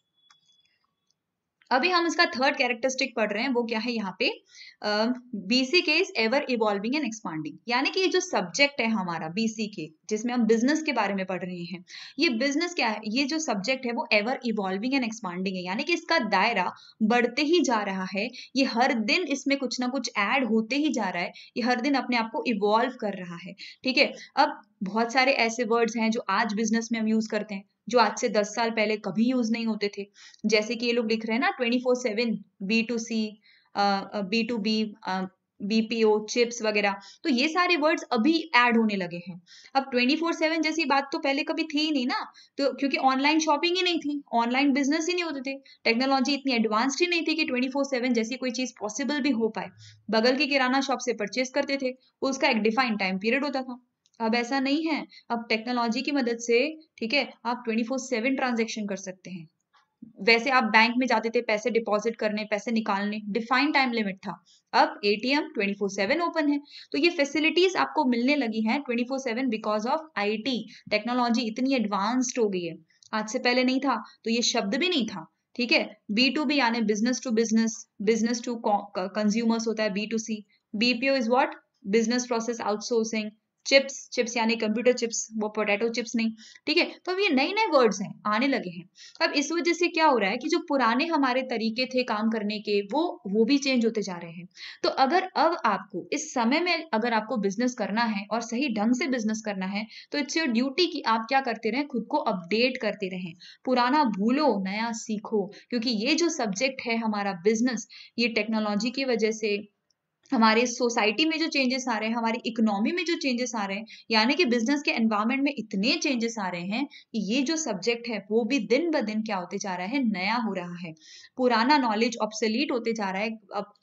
अभी हम इसका थर्ड कैरेक्टरिस्टिक पढ़ रहे हैं, वो क्या है यहाँ पे, बीसी के is ever evolving and expanding, यानी कि ये जो सब्जेक्ट है हमारा बीसी के, जिसमें हम बिजनेस के बारे में पढ़ रहे हैं, ये बिजनेस क्या है, ये जो सब्जेक्ट है वो एवर इवॉल्विंग एंड एक्सपांडिंग है, यानी कि इसका दायरा बढ़ते ही जा रहा है, ये हर दिन इसमें कुछ ना कुछ ऐड होते ही जा रहा है, ये हर दिन अपने आप को इवॉल्व कर रहा है, ठीक है। अब बहुत सारे ऐसे वर्ड्स हैं जो आज बिजनेस में हम यूज करते हैं, जो आज से 10 साल पहले कभी यूज नहीं होते थे, जैसे कि ये लोग लिख रहे हैं ना 24/7, B2C, B2B, BPO, चिप्स वगैरह, तो ये सारे वर्ड्स अभी ऐड होने लगे हैं। अब 24/7 जैसी बात तो पहले कभी थी ही नहीं ना, तो क्योंकि ऑनलाइन शॉपिंग ही नहीं थी, ऑनलाइन बिजनेस ही नहीं होते थे, टेक्नोलॉजी इतनी एडवांस्ड ही नहीं थी कि 24/7 जैसी कोई चीज पॉसिबल भी हो पाए। बगल की किराना शॉप से परचेज करते थे, उसका एक डिफाइंड टाइम पीरियड होता था। अब ऐसा नहीं है, अब टेक्नोलॉजी की मदद से, ठीक है, आप 24/7 ट्रांजेक्शन कर सकते हैं। वैसे आप बैंक में जाते थे पैसे डिपॉजिट करने, पैसे निकालने, डिफाइंड टाइम लिमिट था, अब एटीएम 24/7 ओपन है। तो ये फैसिलिटीज आपको मिलने लगी हैं 24/7 बिकॉज ऑफ आईटी, टेक्नोलॉजी इतनी एडवांस्ड हो गई है, आज से पहले नहीं था, तो ये शब्द भी नहीं था, ठीक है। B2B यानी business to business, business to consumers होता है B2C। BPO is what, business process outsourcing. Chips, chips यानी कंप्यूटर चिप्स, वो पोटैटो चिप्स नहीं, ठीक है। तो अब ये नए नए वर्ड्स हैं, आने लगे हैं। अब इस वजह से क्या हो रहा है कि जो पुराने हमारे तरीके थे काम करने के, वो भी चेंज होते जा रहे हैं। तो अगर अब आपको इस समय में अगर आपको बिजनेस करना है और सही ढंग से बिजनेस करना है, तो इट्स योर ड्यूटी कि आप क्या करते रहें, खुद को अपडेट करते रहें। पुराना भूलो, नया सीखो, क्योंकि ये जो सब्जेक्ट है हमारा बिजनेस, ये टेक्नोलॉजी की वजह से हमारे सोसाइटी में जो चेंजेस आ रहे हैं, हमारी इकोनॉमी में जो चेंजेस आ रहे हैं, यानी कि बिजनेस के एनवायरनमेंट में इतने चेंजेस आ रहे हैं कि ये जो सब्जेक्ट है वो भी दिन ब दिन क्या होते जा रहा है, नया हो रहा है। पुराना नॉलेज ऑब्सोलीट होते जा रहा है, अब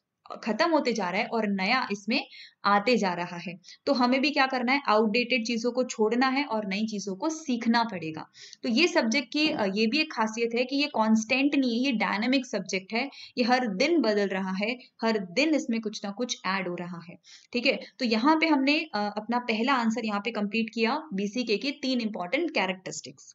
खत्म होते जा रहा है और नया इसमें आते जा रहा है। तो हमें भी क्या करना है, आउटडेटेड चीजों को छोड़ना है और नई चीजों को सीखना पड़ेगा। तो ये सब्जेक्ट की ये भी एक खासियत है कि ये कांस्टेंट नहीं है, ये डायनामिक सब्जेक्ट है। ये हर दिन बदल रहा है, हर दिन इसमें कुछ ना कुछ ऐड हो रहा है, ठीक है। तो यहाँ पे हमने अपना पहला आंसर यहाँ पे कंप्लीट किया, BCK की 3 इंपॉर्टेंट कैरेक्टरिस्टिक्स।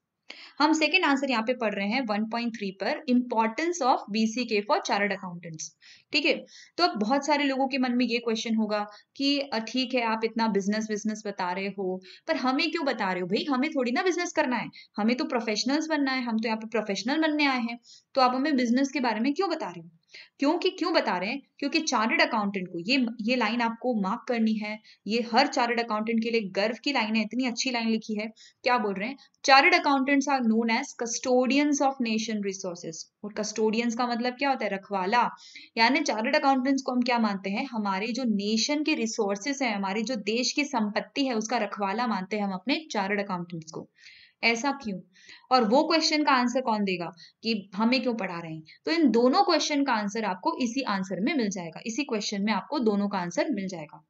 हम सेकेंड आंसर यहाँ पे पढ़ रहे हैं 1.3 पर, importance of BCK for chartered accountants, ठीक है। तो अब बहुत सारे लोगों के मन में ये क्वेश्चन होगा कि ठीक है, आप इतना बिजनेस बिजनेस बता रहे हो, पर हमें क्यों बता रहे हो भाई, हमें थोड़ी ना बिजनेस करना है, हमें तो प्रोफेशनल्स बनना है, हम तो यहाँ पे प्रोफेशनल बनने आए हैं, तो आप हमें बिजनेस के बारे में क्यों बता रहे हो। क्योंकि क्यों बता रहे हैं, क्योंकि चार्टर्ड अकाउंटेंट को ये लाइन आपको मार्क करनी है। ये हर चार्टर्ड अकाउंटेंट के लिए गर्व की लाइन है, इतनी अच्छी लाइन लिखी है। क्या बोल रहे हैं, chartered accountants are known as custodians of nation resources. और कस्टोडियंस का मतलब क्या होता है, रखवाला। यानी चार्टर्ड अकाउंटेंट्स को हम क्या मानते हैं, हमारे जो नेशन के रिसोर्सेज है, हमारे जो देश की संपत्ति है, उसका रखवाला मानते हैं हम अपने चार्टर्ड अकाउंटेंट्स को। ऐसा क्यों, और वो क्वेश्चन का आंसर कौन देगा कि हमें क्यों पढ़ा रहे हैं। तो इन दोनों क्वेश्चन का आंसर आपको इसी आंसर में मिल जाएगा, इसी क्वेश्चन में आपको दोनों का आंसर मिल जाएगा।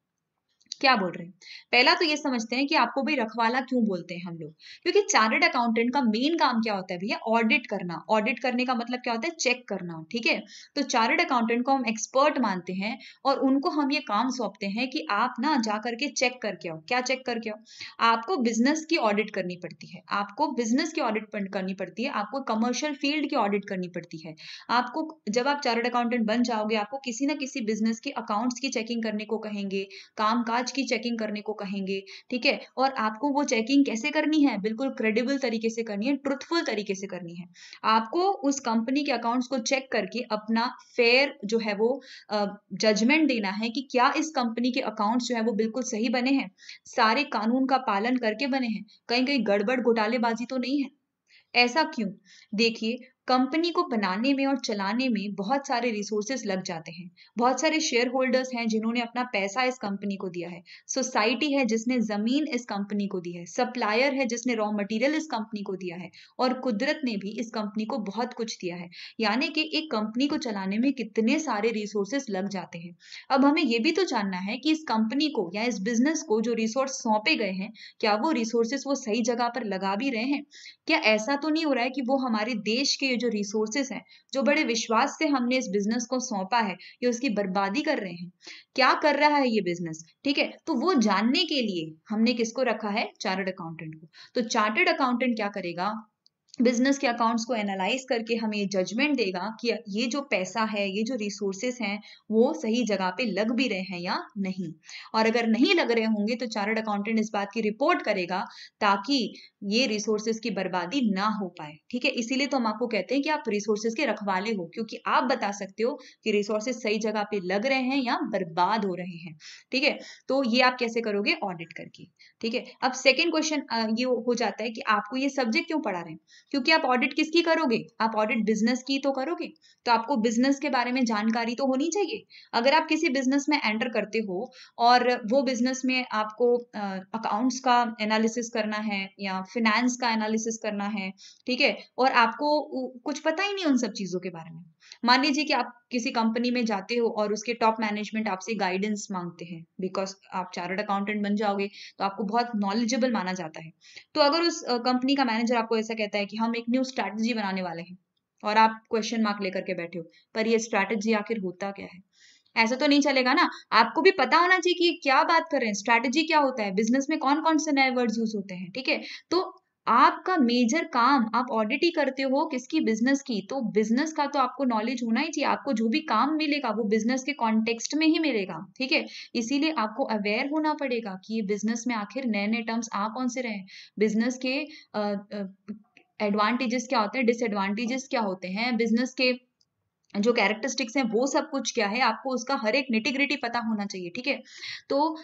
क्या बोल रहे हैं, पहला तो ये समझते हैं कि आपको भाई रखवाला क्यों बोलते हैं हम लोग। क्योंकि चार्टर्ड अकाउंटेंट का मेन काम क्या होता है भैया, ऑडिट करना। ऑडिट करने का मतलब क्या होता है, चेक करना, ठीक है। तो चार्टर्ड अकाउंटेंट को हम एक्सपर्ट मानते हैं और उनको हम ये काम सौंपते हैं कि आप ना जा करके चेक करके आओ। क्या चेक करके आओ, आपको बिजनेस की ऑडिट करनी पड़ती है, आपको बिजनेस की ऑडिट करनी पड़ती है, आपको कमर्शियल फील्ड की ऑडिट करनी पड़ती है। आपको जब आप चार्टर्ड अकाउंटेंट बन जाओगे, आपको किसी ना किसी बिजनेस के अकाउंट्स की चेकिंग करने को कहेंगे, कामकाज की चेकिंग करने को कहेंगे, ठीक है। और आपको वो चेकिंग कैसे करनी है, बिल्कुल क्रेडिबल तरीके से करनी है, ट्रुथफुल तरीके से करनी है। आपको उस कंपनी के अकाउंट्स को चेक करके अपना फेयर जो है वो जजमेंट देना है कि क्या इस कंपनी के अकाउंट्स जो है वो बिल्कुल सही बने हैं, सारे कानून का पालन करके बने हैं, कहीं कहीं गड़बड़ घोटालेबाजी तो नहीं है। ऐसा क्यों, देखिए, कंपनी को बनाने में और चलाने में बहुत सारे रिसोर्सेज लग जाते हैं। बहुत सारे शेयर होल्डर्स हैं जिन्होंने अपना पैसा इस कंपनी को दिया है, सोसाइटी है जिसने जमीन इस कंपनी को दी है, सप्लायर है जिसने रॉ मटेरियल इस कंपनी को दिया है, और कुदरत ने भी इस कंपनी को बहुत कुछ दिया है। यानी कि एक कंपनी को चलाने में कितने सारे रिसोर्सेज लग जाते हैं। अब हमें ये भी तो जानना है कि इस कंपनी को या इस बिजनेस को जो रिसोर्स सौंपे गए हैं, क्या वो रिसोर्सेज वो सही जगह पर लगा भी रहे हैं। क्या ऐसा तो नहीं हो रहा है कि वो हमारे देश के जो रिसोर्सेस हैं, जो बड़े विश्वास से हमने इस बिजनेस को सौंपा है, ये उसकी बर्बादी कर रहे हैं। क्या कर रहा है ये बिजनेस, ठीक है। तो वो जानने के लिए हमने किसको रखा है, चार्टर्ड अकाउंटेंट को। तो चार्टर्ड अकाउंटेंट क्या करेगा, बिजनेस के अकाउंट्स को एनालाइज करके हमें जजमेंट देगा कि ये जो पैसा है, ये जो रिसोर्सेस हैं, वो सही जगह पे लग भी रहे हैं या नहीं। और अगर नहीं लग रहे होंगे तो चार्टर्ड अकाउंटेंट इस बात की रिपोर्ट करेगा, ताकि ये रिसोर्सेज की बर्बादी ना हो पाए, ठीक है। इसीलिए तो हम आपको कहते हैं कि आप रिसोर्सेज के रखवाले हो, क्योंकि आप बता सकते हो कि रिसोर्सेज सही जगह पे लग रहे हैं या बर्बाद हो रहे हैं, ठीक है। तो ये आप कैसे करोगे, ऑडिट करके, ठीक है। अब सेकेंड क्वेश्चन ये हो जाता है कि आपको ये सब्जेक्ट क्यों पढ़ा रहे हैं, क्योंकि आप ऑडिट किसकी करोगे, आप ऑडिट बिजनेस की तो करोगे। तो आपको बिजनेस के बारे में जानकारी तो होनी चाहिए। अगर आप किसी बिजनेस में एंटर करते हो और वो बिजनेस में आपको अकाउंट्स का एनालिसिस करना है या फिनेंस का एनालिसिस करना है, ठीक है, और आपको कुछ पता ही नहीं उन सब चीजों के बारे में। मान लीजिए कि आप किसी कंपनी में जाते हो और उसके टॉप मैनेजमेंट आपसे गाइडेंस मांगते हैं, बिकॉज आप चार्टर्ड अकाउंटेंट बन जाओगे तो आपको बहुत नॉलेजेबल माना जाता है। तो अगर उस कंपनी का मैनेजर आपको ऐसा कहता है कि हम एक न्यू स्ट्रैटेजी बनाने वाले हैं, और आप क्वेश्चन मार्क लेकर के बैठे हो, पर ये स्ट्रैटेजी आखिर होता क्या है, ऐसा तो नहीं चलेगा ना। आपको भी पता होना चाहिए कि क्या बात कर रहे हैं, स्ट्रैटेजी क्या होता है, बिजनेस में कौन कौन से नए वर्ड्स यूज होते हैं, ठीक है। तो आपका मेजर काम आप ऑडिट ही करते हो किसकी, बिजनेस की, तो बिजनेस का तो आपको नॉलेज होना ही चाहिए। आपको जो भी काम मिलेगा वो बिजनेस के कॉन्टेक्स्ट में ही मिलेगा, ठीक है। इसीलिए आपको अवेयर होना पड़ेगा कि ये बिजनेस में आखिर नए नए टर्म्स आ कौन से रहे हैं, बिजनेस के एडवांटेजेस क्या होते हैं, डिसएडवांटेजेस क्या होते हैं, बिजनेस के जो कैरेक्टरिस्टिक्स हैं वो सब कुछ क्या है, आपको उसका हर एक निटी-ग्रिटी पता होना चाहिए, ठीक है। तो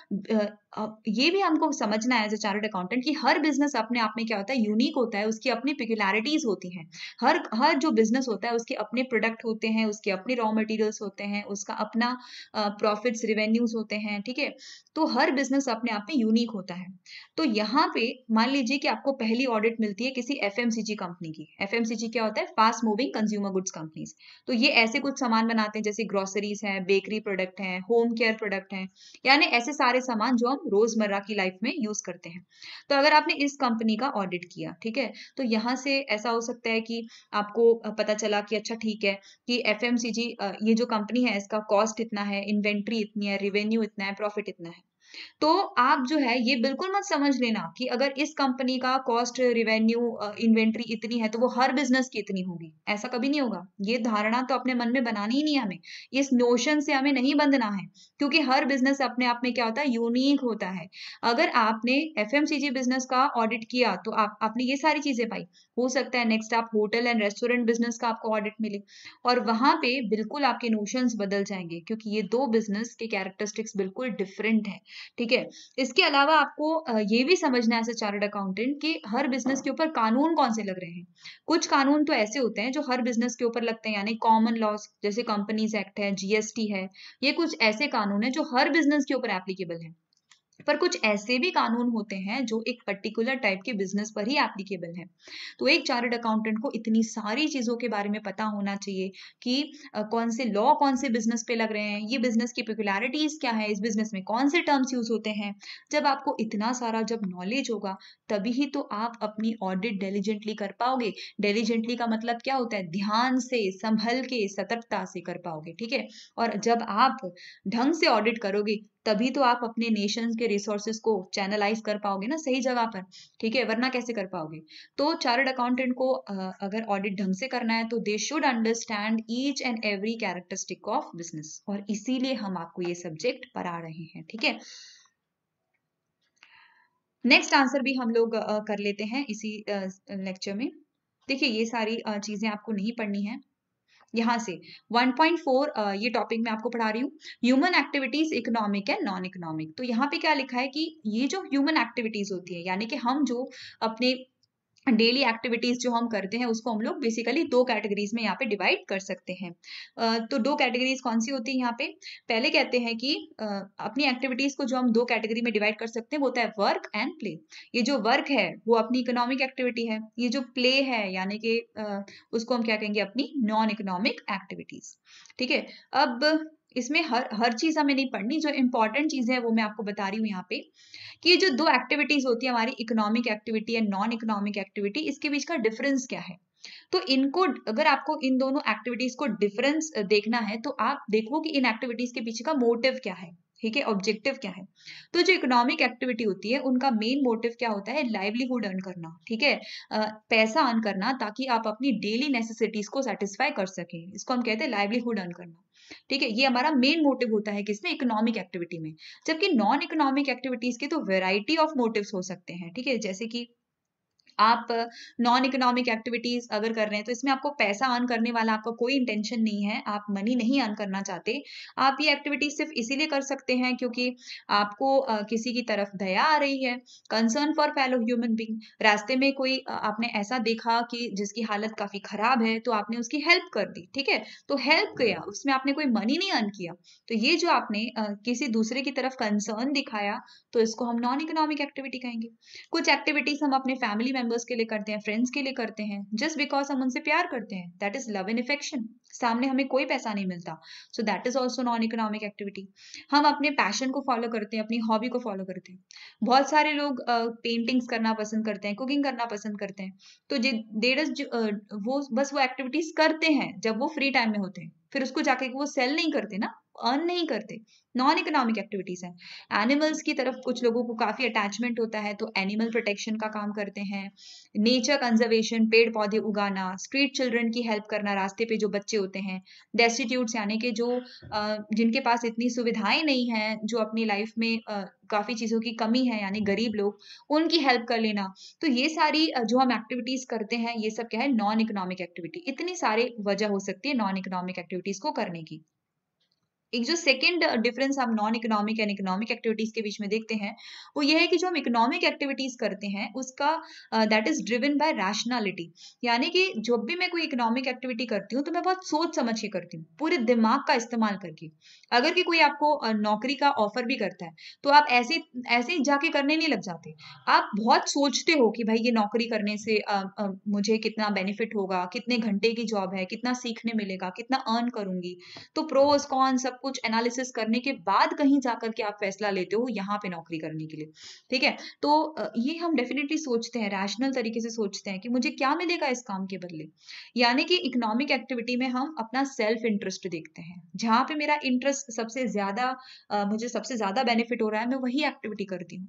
ये भी हमको समझना है एज़ अ चार्टर्ड अकाउंटेंट कि हर बिज़नेस अपने आप में क्या होता है, यूनिक होता है, उसकी अपनी पेक्युलियरिटीज़ होती हैं। हर हर जो बिज़नेस होता है उसके अपने प्रोडक्ट होते हैं, उसके अपने रॉ मटेरियल्स होते हैं, उसका अपना प्रॉफिट्स, रेवेन्यूज़ होते हैं, ठीक है। तो हर बिज़नेस अपने आप में यूनिक होता है। तो यहाँ पे मान लीजिए कि आपको पहली ऑडिट मिलती है किसी एफएमसीजी कंपनी की। एफएमसीजी क्या होता है? Fast moving consumer goods companies. तो ये ऐसे कुछ सामान बनाते हैं जैसे ग्रोसरीज हैं, बेकरी प्रोडक्ट हैं, होम केयर प्रोडक्ट हैं, यानी ऐसे सारे सामान जो हम रोजमर्रा की लाइफ में यूज करते हैं। तो अगर आपने इस कंपनी का ऑडिट किया, ठीक है, तो यहाँ से ऐसा हो सकता है कि आपको पता चला कि अच्छा ठीक है कि एफएमसीजी ये जो कंपनी है इसका कॉस्ट इतना है, इन्वेंट्री इतनी है, रेवेन्यू इतना है, प्रॉफिट इतना है। तो आप जो है ये बिल्कुल मत समझ लेना कि अगर इस कंपनी का कॉस्ट, रेवेन्यू, इन्वेंट्री इतनी है तो वो हर बिजनेस की इतनी होगी। ऐसा कभी नहीं होगा। ये धारणा तो अपने मन में बनानी ही नहीं है हमें। इस नोशन से हमें नहीं बंधना है, क्योंकि हर बिजनेस अपने आप में क्या होता है, यूनिक होता है। अगर आपने एफएमसीजी बिजनेस का ऑडिट किया तो आपने ये सारी चीजें पाई। हो सकता है नेक्स्ट आप होटल एंड रेस्टोरेंट बिजनेस का आपको ऑडिट मिले और वहां पे बिल्कुल आपके नोशंस बदल जाएंगे, क्योंकि ये दो बिजनेस के कैरेक्टरिस्टिक्स बिल्कुल डिफरेंट है, ठीक है। इसके अलावा आपको ये भी समझना है एज़ अ चार्टर्ड अकाउंटेंट कि हर बिज़नेस के ऊपर कानून कौन से लग रहे हैं। कुछ कानून तो ऐसे होते हैं जो हर बिज़नेस के ऊपर लगते हैं, यानी कॉमन लॉज़ जैसे कंपनीज़ एक्ट है, जीएसटी है। ये कुछ ऐसे कानून हैं जो हर बिज़नेस के ऊपर एप्लीकेबल हैं। पर कुछ ऐसे भी कानून होते हैं जो एक पर्टिकुलर टाइप के बिजनेस पर ही एप्लीकेबल है। तो एक चार्टर्ड अकाउंटेंट को इतनी सारी चीजों के बारे में पता होना चाहिए कि कौन से लॉ कौन से बिजनेस पे लग रहे हैं, ये बिजनेस की पेक्युलियरिटीज क्या है, इस बिजनेस में कौन से टर्म्स यूज होते हैं। जब आपको इतना सारा जब नॉलेज होगा तभी ही तो आप अपनी ऑडिट डिलिजेंटली कर पाओगे। डिलिजेंटली का मतलब क्या होता है, ध्यान से, संभल के, सतर्कता से कर पाओगे, ठीक है। और जब आप ढंग से ऑडिट करोगे तभी तो आप अपने नेशन के रिसोर्सेज को चैनलाइज कर पाओगे ना सही जगह पर, ठीक है, वरना कैसे कर पाओगे। तो चार्टर्ड अकाउंटेंट को अगर ऑडिट ढंग से करना है तो they should understand each and every characteristic of business, और इसीलिए हम आपको ये सब्जेक्ट पढ़ा रहे हैं, ठीक है। नेक्स्ट आंसर भी हम लोग कर लेते हैं इसी लेक्चर में। देखिए ये सारी चीजें आपको नहीं पढ़नी है। यहाँ से 1.4 ये टॉपिक मैं आपको पढ़ा रही हूँ, human activities economic and non economic. तो यहाँ पे क्या लिखा है कि ये जो ह्यूमन एक्टिविटीज होती है, यानी कि हम जो अपने डेली एक्टिविटीज जो हम करते हैं उसको हम लोग बेसिकली दो कैटेगरीज में यहाँ पे डिवाइड कर सकते हैं। तो दो कैटेगरीज कौन सी होती है यहाँ पे, पहले कहते हैं कि अपनी एक्टिविटीज को जो हम दो कैटेगरी में डिवाइड कर सकते हैं वो होता है वर्क एंड प्ले। ये जो वर्क है वो अपनी इकोनॉमिक एक्टिविटी है, ये जो प्ले है यानी कि उसको हम क्या कहेंगे, अपनी नॉन इकोनॉमिक एक्टिविटीज, ठीक है। अब इसमें हर हर चीज हमें नहीं पढ़नी, जो इंपॉर्टेंट चीजें हैं वो मैं आपको बता रही हूँ यहाँ पे कि ये जो दो एक्टिविटीज होती है हमारी economic activity and non economic activity, इसके बीच का डिफरेंस क्या है। तो इनको अगर आपको इन दोनों एक्टिविटीज को डिफरेंस देखना है तो आप देखो कि इन एक्टिविटीज के पीछे का मोटिव क्या है, ठीक है, ऑब्जेक्टिव क्या है। तो जो इकोनॉमिक एक्टिविटी होती है उनका मेन मोटिव क्या होता है, लाइवलीहुड अर्न करना, ठीक है, पैसा अर्न करना ताकि आप अपनी डेली नेसेसिटीज को सेटिस्फाई कर सकें, इसको हम कहते हैं लाइवलीहुड अर्न करना, ठीक है। ये हमारा मेन मोटिव होता है किसमें, इकोनॉमिक एक्टिविटी में। जबकि नॉन इकोनॉमिक एक्टिविटीज के तो वेराइटी ऑफ मोटिव्स हो सकते हैं, ठीक है। जैसे कि आप नॉन इकोनॉमिक एक्टिविटीज अगर कर रहे हैं तो इसमें आपको पैसा अर्न करने वाला आपका कोई इंटेंशन नहीं है, आप मनी नहीं अर्न करना चाहते। आप ये एक्टिविटीज सिर्फ इसीलिए कर सकते हैं क्योंकि आपको किसी की तरफ दया आ रही है, concern for fellow human being. रास्ते में कोई आपने ऐसा देखा कि जिसकी हालत काफी खराब है तो आपने उसकी हेल्प कर दी, ठीक है। तो हेल्प किया, उसमें आपने कोई मनी नहीं अर्न किया। तो ये जो आपने किसी दूसरे की तरफ कंसर्न दिखाया तो इसको हम नॉन इकोनॉमिक एक्टिविटी कहेंगे। कुछ एक्टिविटीज हम अपने फैमिली मेंबर्स के लिए करते हैं, फ्रेंड्स के लिए करते हैं, जस्ट बिकॉज हम उनसे प्यार करते हैं, that is love and affection. सामने हमें कोई पैसा नहीं मिलता, so that is also non economic activity. हम अपने पैशन को फॉलो करते हैं, अपनी हॉबी को फॉलो करते हैं। बहुत सारे लोग पेंटिंग्स करना पसंद करते हैं, कुकिंग करना पसंद करते हैं, तो वो बस वो एक्टिविटीज करते हैं जब वो फ्री टाइम में होते हैं, फिर उसको जाके वो सेल नहीं करते ना, अर्न नहीं करते, नॉन इकोनॉमिक एक्टिविटीज हैं। एनिमल्स की तरफ कुछ लोगों को काफी अटैचमेंट होता है, तो एनिमल प्रोटेक्शन का काम करते हैं। नेचर कंजर्वेशन, पेड़ पौधे उगाना, स्ट्रीट चिल्ड्रन की हेल्प करना, रास्ते पे जो बच्चे होते हैं, डेस्टिट्यूट्स यानी कि जो जिनके पास इतनी सुविधाएं नहीं हैं, जो अपनी लाइफ में काफी चीजों की कमी है, यानी गरीब लोग, उनकी हेल्प कर लेना। तो ये सारी जो हम एक्टिविटीज करते हैं, ये सब क्या है, नॉन इकोनॉमिक एक्टिविटी। इतनी सारे वजह हो सकती है नॉन इकोनॉमिक एक्टिविटीज को करने की। एक जो सेकंड डिफरेंस हम non economic and economic activities के बीच में देखते हैं, वो ये है कि जो हम इकोनॉमिक एक्टिविटीज करते हैं उसका that is driven by rationality. यानी कि जब भी मैं कोई इकोनॉमिक एक्टिविटी करती हूँ तो मैं बहुत सोच समझ के करती हूँ, पूरे दिमाग का इस्तेमाल करके। अगर कि कोई आपको नौकरी का ऑफर भी करता है, तो आप ऐसे ऐसे ही जाके करने नहीं लग जाते। आप बहुत सोचते हो कि भाई ये नौकरी करने से मुझे कितना बेनिफिट होगा, कितने घंटे की जॉब है, कितना सीखने मिलेगा, कितना अर्न करूंगी। तो प्रोस कॉन सब कुछ एनालिसिस करने के बाद कहीं जाकर के आप फैसला लेते हो यहाँ पे नौकरी करने के लिए। ठीक है, तो ये हम डेफिनेटली सोचते हैं, रैशनल तरीके से सोचते हैं कि मुझे क्या मिलेगा इस काम के बदले। यानी कि इकोनॉमिक एक्टिविटी में हम अपना सेल्फ इंटरेस्ट देखते हैं, जहां पे मेरा इंटरेस्ट सबसे ज्यादा मुझे सबसे ज्यादा बेनिफिट हो रहा है, मैं वही एक्टिविटी करती हूँ।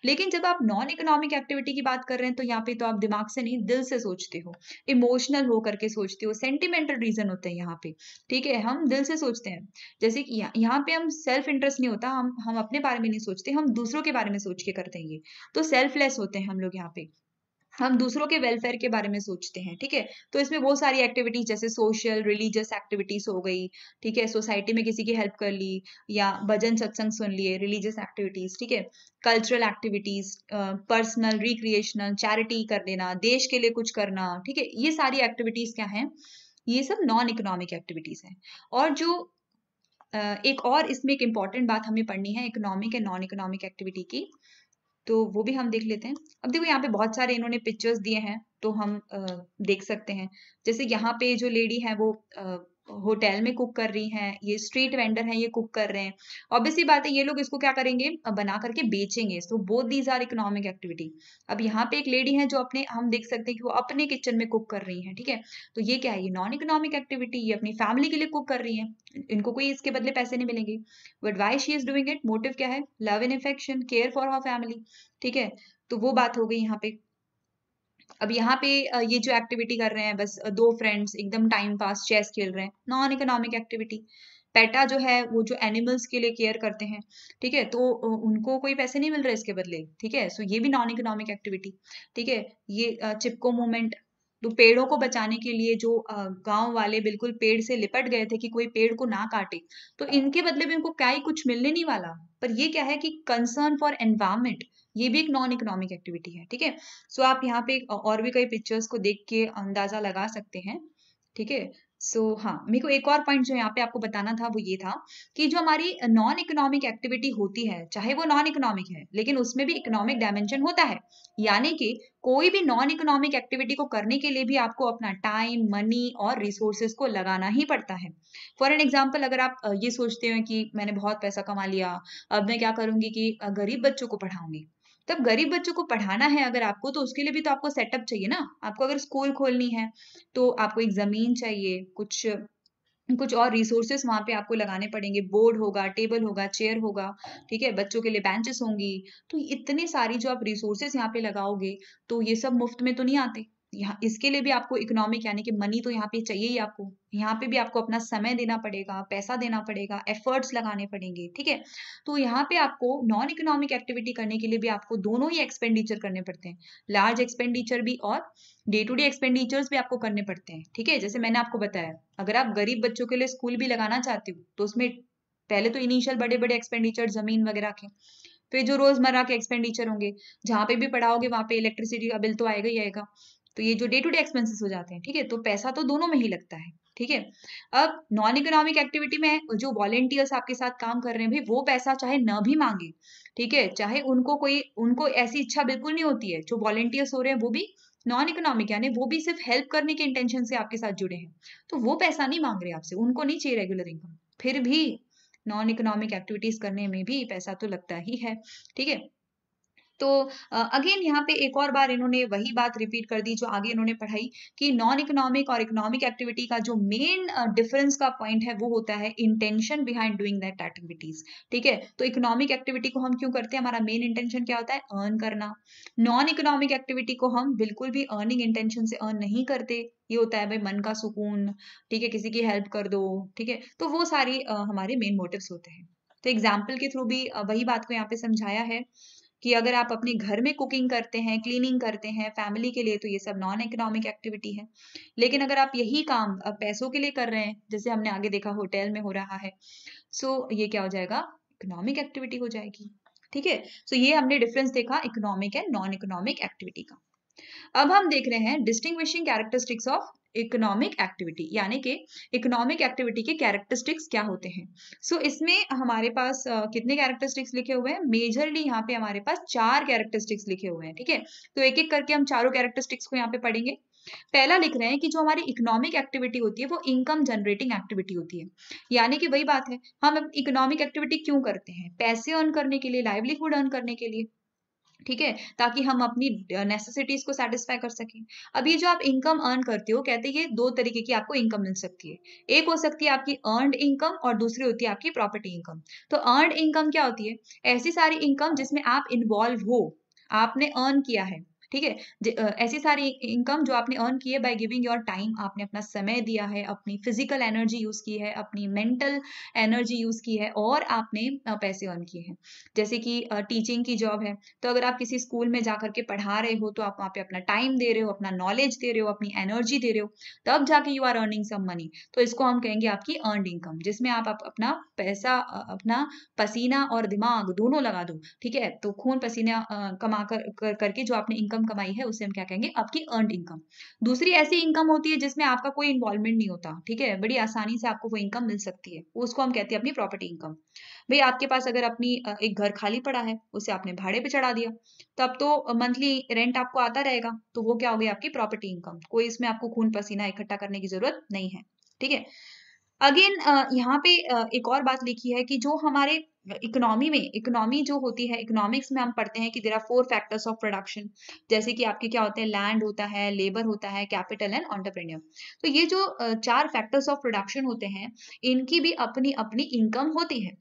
लेकिन जब आप नॉन इकोनॉमिक एक्टिविटी की बात कर रहे हैं, तो यहाँ पे तो आप दिमाग से नहीं, दिल से सोचते हो, इमोशनल होकर के सोचते हो, सेंटिमेंटल रीजन होते हैं यहाँ पे। ठीक है, हम दिल से सोचते हैं। जैसे कि यहाँ पे हम सेल्फ इंटरेस्ट नहीं होता, हम अपने बारे में नहीं सोचते, हम दूसरों के बारे में सोच के करते हैं ये। तो सेल्फलेस होते हैं हम लोग यहाँ पे, हम दूसरों के वेलफेयर के बारे में सोचते हैं। ठीक है, तो इसमें बहुत सारी एक्टिविटीज जैसे सोशल रिलीजियस एक्टिविटीज हो गई। ठीक है, सोसाइटी में किसी की हेल्प कर ली, या भजन सत्संग सुन लिए, रिलीजियस एक्टिविटीज। ठीक है, cultural activities, personal recreational, charity कर देना, देश के लिए कुछ करना। ठीक है, ये सारी एक्टिविटीज क्या हैं, ये सब नॉन इकोनॉमिक एक्टिविटीज हैं। और जो एक और इसमें एक इम्पॉर्टेंट बात हमें पढ़नी है economic and non economic activity की, तो वो भी हम देख लेते हैं। अब देखो यहाँ पे बहुत सारे इन्होंने पिक्चर्स दिए हैं, तो हम देख सकते हैं। जैसे यहाँ पे जो लेडी है वो होटल में कुक कर रही हैं, ये स्ट्रीट वेंडर हैं, ये कुक कर रहे हैं। ऑब्वियसली बात है, ये लोग इसको क्या करेंगे, बना करके बेचेंगे। So both these are economic activity. अब यहाँ पे एक लेडी है जो अपने, हम देख सकते हैं कि वो अपने किचन में कुक कर रही है। ठीक है, तो ये क्या है, ये नॉन इकोनॉमिक एक्टिविटी, ये अपनी फैमिली के लिए कुक कर रही है, इनको कोई इसके बदले पैसे नहीं मिलेंगे। But why she is doing it, motive क्या है, love and affection, care for her family. ठीक है, तो वो बात हो गई यहाँ पे। अब यहाँ पे ये जो एक्टिविटी कर रहे हैं, बस दो फ्रेंड्स एकदम टाइम पास चेस खेल रहे हैं, नॉन इकोनॉमिक एक्टिविटी। पेटा जो है वो जो एनिमल्स के लिए केयर करते हैं, ठीक है, तो उनको कोई पैसे नहीं मिल रहे इसके बदले। ठीक है, सो ये भी नॉन इकोनॉमिक एक्टिविटी। ठीक है, ये चिपको मूवमेंट, तो पेड़ों को बचाने के लिए जो गांव वाले बिल्कुल पेड़ से लिपट गए थे कि कोई पेड़ को ना काटे, तो इनके बदले भी उनको क्या ही कुछ मिलने नहीं वाला। पर ये क्या है कि कंसर्न फॉर एनवायरमेंट, ये भी एक नॉन इकोनॉमिक एक्टिविटी है। ठीक है, सो आप यहाँ पे और भी कई पिक्चर्स को देख के अंदाजा लगा सकते हैं। ठीक है, सो हाँ, मेरे को एक और पॉइंट जो यहाँ पे आपको बताना था वो ये था कि जो हमारी नॉन इकोनॉमिक एक्टिविटी होती है, चाहे वो नॉन इकोनॉमिक है, लेकिन उसमें भी इकोनॉमिक डायमेंशन होता है। यानी कि कोई भी नॉन इकोनॉमिक एक्टिविटी को करने के लिए भी आपको अपना टाइम, मनी और रिसोर्सेज को लगाना ही पड़ता है। फॉर एन एग्जाम्पल, अगर आप ये सोचते हो कि मैंने बहुत पैसा कमा लिया, अब मैं क्या करूंगी कि गरीब बच्चों को पढ़ाऊंगी, तब गरीब बच्चों को पढ़ाना है अगर आपको, तो उसके लिए भी तो आपको सेटअप चाहिए ना। आपको अगर स्कूल खोलनी है तो आपको एक जमीन चाहिए, कुछ कुछ और रिसोर्सेस वहां पे आपको लगाने पड़ेंगे, बोर्ड होगा, टेबल होगा, चेयर होगा। ठीक है, बच्चों के लिए बेंचेस होंगी। तो इतनी सारी जो आप रिसोर्सेस यहाँ पे लगाओगे, तो ये सब मुफ्त में तो नहीं आते। यहाँ इसके लिए भी आपको इकोनॉमिक यानी कि मनी तो यहाँ पे चाहिए ही आपको। यहाँ पे भी आपको अपना समय देना पड़ेगा, पैसा देना पड़ेगा, एफर्ट्स लगाने पड़ेंगे। ठीक है, तो यहाँ पे आपको नॉन इकोनॉमिक एक्टिविटी करने के लिए भी आपको दोनों ही एक्सपेंडिचर करने पड़ते हैं, लार्ज एक्सपेंडिचर भी और डे टू डे एक्सपेंडिचर्स भी आपको करने पड़ते हैं। ठीक है, जैसे मैंने आपको बताया, अगर आप गरीब बच्चों के लिए स्कूल भी लगाना चाहते हो, तो उसमें पहले तो इनिशियल बड़े बड़े एक्सपेंडिचर, जमीन वगैरह के, फिर जो रोजमर्रा के एक्सपेंडिचर होंगे, जहां पे भी पढ़ाओगे वहां पे इलेक्ट्रिसिटी का बिल तो आएगा ही आएगा। तो ये जो डे टू डे एक्सपेंसेस हो जाते हैं। ठीक है, तो पैसा तो दोनों में ही लगता है। ठीक है, अब नॉन इकोनॉमिक एक्टिविटी में जो वॉलेंटियर्स आपके साथ काम कर रहे हैं, भाई वो पैसा चाहे न भी मांगे, ठीक है, चाहे उनको ऐसी इच्छा बिल्कुल नहीं होती है, जो वॉलेंटियर्स हो रहे हैं वो भी नॉन इकोनॉमिक, यानी वो भी सिर्फ हेल्प करने के इंटेंशन से आपके साथ जुड़े हैं, तो वो पैसा नहीं मांग रहे आपसे, उनको नहीं चाहिए रेगुलर इनकम, फिर भी नॉन इकोनॉमिक एक्टिविटीज करने में भी पैसा तो लगता ही है। ठीक है, तो अगेन यहाँ पे एक और बार इन्होंने वही बात रिपीट कर दी जो आगे इन्होंने पढ़ाई कि नॉन इकोनॉमिक और इकोनॉमिक एक्टिविटी का जो मेन डिफरेंस का पॉइंट है वो होता है intention behind doing that activities. ठीक है, तो इकोनॉमिक एक्टिविटी को हम क्यों करते हैं, हमारा मेन इंटेंशन क्या होता है, अर्न करना। नॉन इकोनॉमिक एक्टिविटी को हम बिल्कुल भी अर्निंग इंटेंशन से अर्न नहीं करते, ये होता है भाई मन का सुकून, ठीक है, किसी की हेल्प कर दो, ठीक है, तो वो सारी हमारे मेन मोटिव्स होते हैं। तो एग्जाम्पल के थ्रू भी वही बात को यहाँ पे समझाया है कि अगर आप अपने घर में कुकिंग करते हैं, क्लीनिंग करते हैं फैमिली के लिए, तो ये सब नॉन इकोनॉमिक एक्टिविटी है। लेकिन अगर आप यही काम पैसों के लिए कर रहे हैं, जैसे हमने आगे देखा होटल में हो रहा है, सो ये क्या हो जाएगा, इकोनॉमिक एक्टिविटी हो जाएगी। ठीक है, सो ये हमने डिफरेंस देखा economic and non economic activity का। अब हम देख रहे हैं distinguishing characteristics of economic activity, यानी कि इकोनॉमिक एक्टिविटी के कैरेक्टरिस्टिक्स क्या होते हैं। सो इसमें हमारे पास कितने कैरेक्टरिस्टिक्स लिखे हुए हैं, मेजरली यहाँ पे हमारे पास 4 कैरेक्टरिस्टिक्स लिखे हुए हैं। ठीक है, तो एक एक करके हम चारों कैरेक्टरिस्टिक्स को यहाँ पे पढ़ेंगे। पहला लिख रहे हैं कि जो हमारी इकोनॉमिक एक्टिविटी होती है वो इनकम जनरेटिंग एक्टिविटी होती है, यानी कि वही बात है, हम इकोनॉमिक एक्टिविटी क्यों करते हैं, पैसे अर्न करने के लिए, लाइवलीहुड अर्न करने के लिए, ठीक है, ताकि हम अपनी नेसेसिटीज को सेटिस्फाई कर सकें। अब ये जो आप इनकम अर्न करते हो, कहते हैं ये 2 तरीके की आपको इनकम मिल सकती है, एक हो सकती है आपकी अर्नड इनकम और दूसरी होती है आपकी प्रॉपर्टी इनकम। तो अर्नड इनकम क्या होती है, ऐसी सारी इनकम जिसमें आप इन्वॉल्व हो, आपने अर्न किया है, ठीक है, ऐसी सारी इनकम जो आपने अर्न की है बाय गिविंग योर टाइम, आपने अपना समय दिया है, अपनी फिजिकल एनर्जी यूज की है, अपनी मेंटल एनर्जी यूज की है और आपने पैसे अर्न किए हैं। जैसे कि टीचिंग की जॉब है, तो अगर आप किसी स्कूल में जाकर के पढ़ा रहे हो तो आप वहाँ पे अपना टाइम दे रहे हो, अपना नॉलेज दे रहे हो, अपनी एनर्जी दे रहे हो, तब जाके you are earning some money, तो इसको हम कहेंगे आपकी अर्नड इनकम, जिसमें आप अपना पैसा, अपना पसीना और दिमाग दोनों लगा दो। ठीक है, तो खून पसीना कमा करके जो आपने इनकम कमाई है उसे हम क्या कहेंगे, आपकी अर्नड इनकम। दूसरी ऐसी इनकम होती है जिसमें आपका कोई इन्वॉल्वमेंट नहीं होता, ठीक है, बड़ी आसानी से आपको वो इनकम मिल सकती है, उसको हम कहते हैं अपनी प्रॉपर्टी इनकम। भाई आपके पास अगर अपनी एक घर खाली पड़ा है, उसे आपने भाड़े पे चढ़ा दिया, तो अब तो मंथली रेंट आपको आता रहेगा, तो वो क्या हो गई आपकी प्रॉपर्टी इनकम, कोई इसमें आपको खून पसीना इकट्ठा करने की जरूरत नहीं है। ठीक है, अगेन यहाँ पे एक और बात लिखी है कि जो हमारे इकोनॉमी में, इकोनॉमी जो होती है, इकोनॉमिक्स में हम पढ़ते हैं कि there are 4 factors of production, जैसे कि आपके क्या होते हैं, लैंड होता है, लेबर होता है, कैपिटल एंड एंटरप्रेन्योर। तो ये जो 4 फैक्टर्स ऑफ प्रोडक्शन होते हैं, इनकी भी अपनी अपनी इनकम होती है।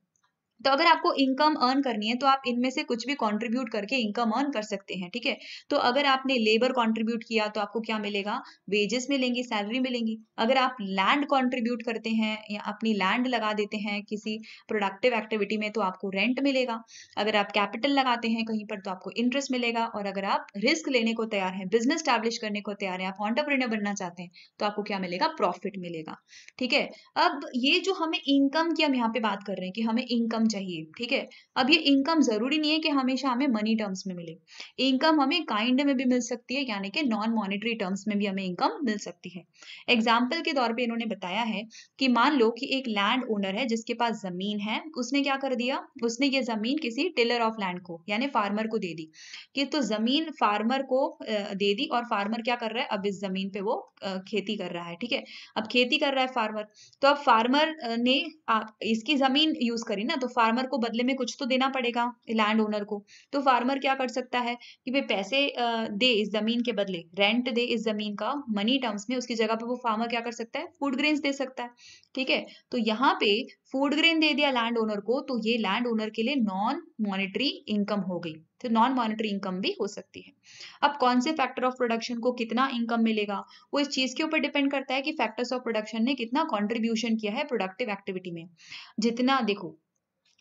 तो अगर आपको इनकम अर्न करनी है तो आप इनमें से कुछ भी कंट्रीब्यूट करके इनकम अर्न कर सकते हैं। ठीक है, तो अगर आपने लेबर कंट्रीब्यूट किया तो आपको क्या मिलेगा, वेजेस मिलेंगी, सैलरी मिलेंगी। अगर आप लैंड कंट्रीब्यूट करते हैं या अपनी लैंड लगा देते हैं किसी प्रोडक्टिव एक्टिविटी में तो आपको रेंट मिलेगा। अगर आप कैपिटल लगाते हैं कहीं पर तो आपको इंटरेस्ट मिलेगा। और अगर आप रिस्क लेने को तैयार हैं, बिजनेस स्टैब्लिश करने को तैयार हैं, आप एंटरप्रेन्योर बनना चाहते हैं तो आपको क्या मिलेगा, प्रॉफिट मिलेगा। ठीक है, अब ये जो हमें इनकम की हम यहाँ पे बात कर रहे हैं कि हमें इनकम चाहिए, ठीक है, अब ये इनकम जरूरी नहीं है कि हमेशा हमें मनी टर्म्स में मिले, इनकम हमें काइंड में भी मिल सकती है, यानी कि नॉन मॉनेटरी टर्म्स में भी हमें इनकम मिल सकती है। एग्जाम्पल के तौर पे इन्होंने बताया है कि मान लो कि एक लैंड ओनर है जिसके पास जमीन है, उसने क्या कर दिया, उसने ये जमीन किसी टिलर ऑफ लैंड को यानी फार्मर को दे दी, कि तो जमीन फार्मर को दे दी और फार्मर क्या कर रहा है, अब इस जमीन पे वो खेती कर रहा है। ठीक है, अब खेती कर रहा है फार्मर, तो अब फार्मर ने इसकी जमीन यूज करी ना, तो फार्मर को बदले में कुछ तो देना पड़ेगा लैंड ओनर को। तो फार्मर क्या कर सकता है कि भाई पैसे दे इस जमीन के बदले, रेंट दे इस जमीन का मनी टर्म्स में, उसकी जगह पे वो फार्मर क्या कर सकता है, फूड ग्रेन्स दे सकता है। ठीक है, तो यहाँ पे फूड ग्रेन दे दिया लैंड ओनर को, तो ये लैंड ओनर के लिए नॉन मॉनेटरी इनकम हो गई, तो नॉन मॉनेटरी इनकम भी हो सकती है। अब कौन से फैक्टर ऑफ प्रोडक्शन को कितना इनकम मिलेगा, वो इस चीज के ऊपर डिपेंड करता है कि फैक्टर्स ऑफ प्रोडक्शन ने कितना कंट्रीब्यूशन किया है प्रोडक्टिव एक्टिविटी में। जितना देखो,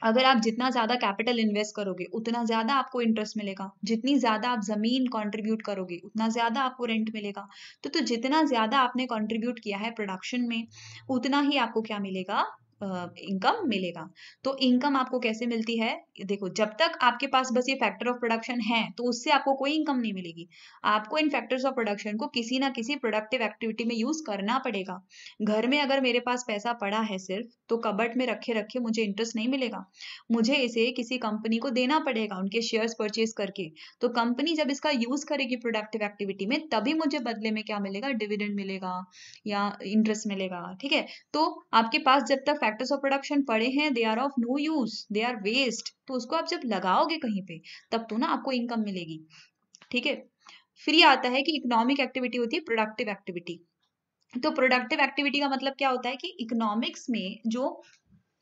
अगर आप जितना ज्यादा कैपिटल इन्वेस्ट करोगे उतना ज्यादा आपको इंटरेस्ट मिलेगा, जितनी ज्यादा आप जमीन कंट्रीब्यूट करोगे उतना ज्यादा आपको रेंट मिलेगा। तो जितना ज्यादा आपने कंट्रीब्यूट किया है प्रोडक्शन में उतना ही आपको क्या मिलेगा, इनकम मिलेगा। तो इनकम आपको कैसे मिलती है, देखो जब तक आपके पास बस ये फैक्टर ऑफ प्रोडक्शन है तो उससे आपको कोई इनकम नहीं मिलेगी, आपको इन फैक्टर्स ऑफ प्रोडक्शन को किसी ना किसी प्रोडक्टिव एक्टिविटी में यूज करना पड़ेगा। घर में अगर मेरे पास पैसा पड़ा है सिर्फ, तो कबर्ड में रखे रखे मुझे इंटरेस्ट नहीं मिलेगा, मुझे इसे किसी कंपनी को देना पड़ेगा उनके शेयर्स परचेज करके। तो कंपनी जब इसका यूज करेगी प्रोडक्टिव एक्टिविटी में, तभी मुझे बदले में क्या मिलेगा, डिविडेंड मिलेगा या इंटरेस्ट मिलेगा। ठीक है, तो आपके पास जब तक फैक्टर्स ऑफ प्रोडक्शन पढ़े हैं, they are of no use, they are waste. तो उसको आप जब लगाओगे कहीं पे तब तो ना आपको इनकम मिलेगी, ठीक है। फिर ये आता है कि इकोनॉमिक एक्टिविटी होती है प्रोडक्टिव एक्टिविटी। तो प्रोडक्टिव एक्टिविटी का मतलब क्या होता है कि इकोनॉमिक्स में जो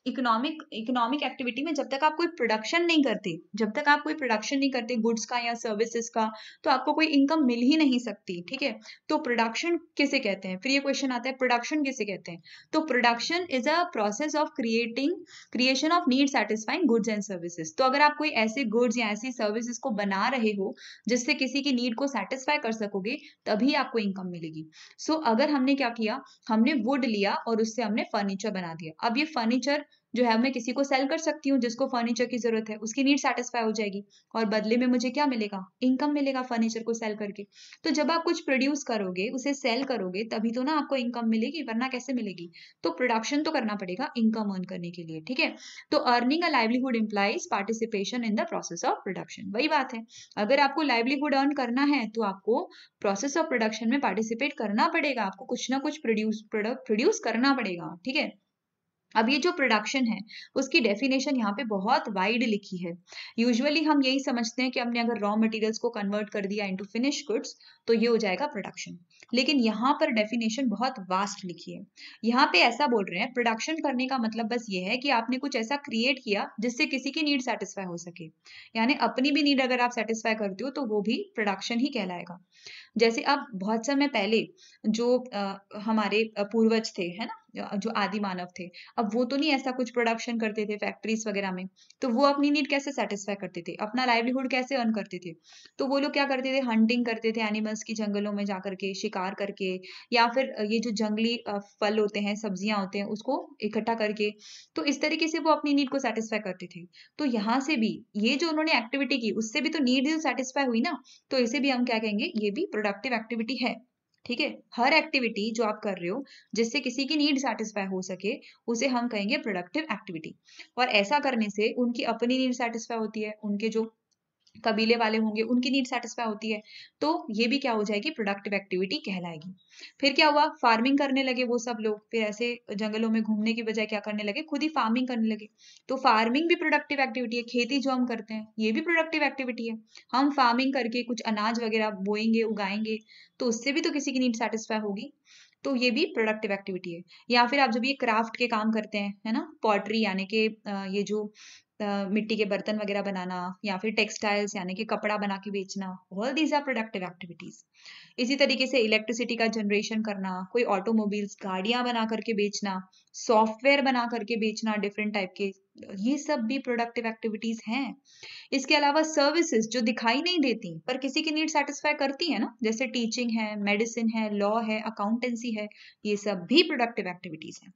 इकोनॉमिक एक्टिविटी में जब तक आप कोई प्रोडक्शन नहीं करते, जब तक आप कोई प्रोडक्शन नहीं करते गुड्स का या सर्विसेज का, तो आपको कोई इनकम मिल ही नहीं सकती, ठीक है। तो प्रोडक्शन किसे कहते हैं, फिर ये क्वेश्चन आता है प्रोडक्शन किसे कहते हैं। तो production is a process of creation of need satisfying goods and services. तो अगर आप कोई ऐसे गुड्स या ऐसी सर्विसेज को बना रहे हो जिससे किसी की नीड को सेटिस्फाई कर सकोगे, तभी आपको इनकम मिलेगी। सो अगर हमने क्या किया, हमने वुड लिया और उससे हमने फर्नीचर बना दिया। अब ये फर्नीचर जो है मैं किसी को सेल कर सकती हूँ जिसको फर्नीचर की जरूरत है, उसकी नीड सेटिस्फाई हो जाएगी और बदले में मुझे क्या मिलेगा, इनकम मिलेगा फर्नीचर को सेल करके। तो जब आप कुछ प्रोड्यूस करोगे, उसे सेल करोगे, तभी तो ना आपको इनकम मिलेगी, वरना कैसे मिलेगी। तो प्रोडक्शन तो करना पड़ेगा इनकम अर्न करने के लिए, ठीक है। तो earning a livelihood implies participation in the process of production. वही बात है, अगर आपको लाइवलीहुड अर्न करना है तो आपको प्रोसेस ऑफ प्रोडक्शन में पार्टिसिपेट करना पड़ेगा, आपको कुछ ना कुछ प्रोडक्ट प्रोड्यूस करना पड़ेगा, ठीक है। अब ये जो प्रोडक्शन है उसकी डेफिनेशन यहाँ पे बहुत वाइड लिखी है। यूजुअली हम यही समझते हैं कि हमने अगर रॉ मटेरियल्स को कन्वर्ट कर दिया इनटू फिनिश गुड्स तो ये हो जाएगा प्रोडक्शन, लेकिन यहाँ पर डेफिनेशन बहुत वास्ट लिखी है। यहाँ पे ऐसा बोल रहे हैं प्रोडक्शन करने का मतलब बस ये है कि आपने कुछ ऐसा क्रिएट किया जिससे किसी की नीड सेटिस्फाई हो सके, यानी अपनी भी नीड अगर आप सेटिस्फाई करते हो तो वो भी प्रोडक्शन ही कहलाएगा। जैसे अब बहुत समय पहले जो हमारे पूर्वज थे, है ना, जो आदि मानव थे, अब वो तो नहीं ऐसा कुछ प्रोडक्शन करते थे फैक्ट्रीज वगैरह में, तो वो अपनी नीड कैसे सेटिस्फाई करते थे, अपना लाइवलीहुड कैसे अर्न करते थे। तो वो लोग क्या करते थे, हंटिंग करते थे एनिमल्स की, जंगलों में जाकर के शिकार करके, या फिर ये जो जंगली फल होते हैं, सब्जियां होते हैं, उसको इकट्ठा करके, तो इस तरीके से वो अपनी नीड को सेटिस्फाई करते थे। तो यहाँ से भी ये जो उन्होंने एक्टिविटी की उससे भी तो नीड सेटिस्फाई हुई ना, तो इसे भी हम क्या कहेंगे, ये भी प्रोडक्टिव एक्टिविटी है, ठीक है। हर एक्टिविटी जो आप कर रहे हो जिससे किसी की नीड सेटिस्फाई हो सके उसे हम कहेंगे प्रोडक्टिव एक्टिविटी। और ऐसा करने से उनकी अपनी नीड सेटिस्फाई होती है, उनके जो कबीले वाले होंगे उनकी नीड सेटिस्फाई होती है, तो ये भी क्या हो जाएगी, प्रोडक्टिव एक्टिविटी कहलाएगी। फिर क्या हुआ, फार्मिंग करने लगे वो सब लोग, फिर ऐसे जंगलों में घूमने की बजाय क्या करने लगे, खुद ही फार्मिंग करने लगे। तो फार्मिंग भी प्रोडक्टिव एक्टिविटी है, खेती जो हम करते हैं ये भी प्रोडक्टिव एक्टिविटी है। हम फार्मिंग करके कुछ अनाज वगैरह बोएंगे, उगाएंगे, तो उससे भी तो किसी की नीड सेटिस्फाई होगी, तो ये भी प्रोडक्टिव एक्टिविटी है। या फिर आप जब ये क्राफ्ट के काम करते हैं, है ना, पॉटरी यानी कि ये जो मिट्टी के बर्तन वगैरह बनाना, या फिर टेक्सटाइल्स यानी कि कपड़ा बना के बेचना, all these are productive activities. इसी तरीके से इलेक्ट्रिसिटी का जनरेशन करना, कोई ऑटोमोबाइल्स गाड़ियां बना करके बेचना, सॉफ्टवेयर बना करके बेचना डिफरेंट टाइप के, ये सब भी प्रोडक्टिव एक्टिविटीज हैं। इसके अलावा सर्विसेज जो दिखाई नहीं देती पर किसी की नीड सेटिस्फाई करती है ना, जैसे टीचिंग है, मेडिसिन है, लॉ है, अकाउंटेंसी है, ये सब भी प्रोडक्टिव एक्टिविटीज हैं।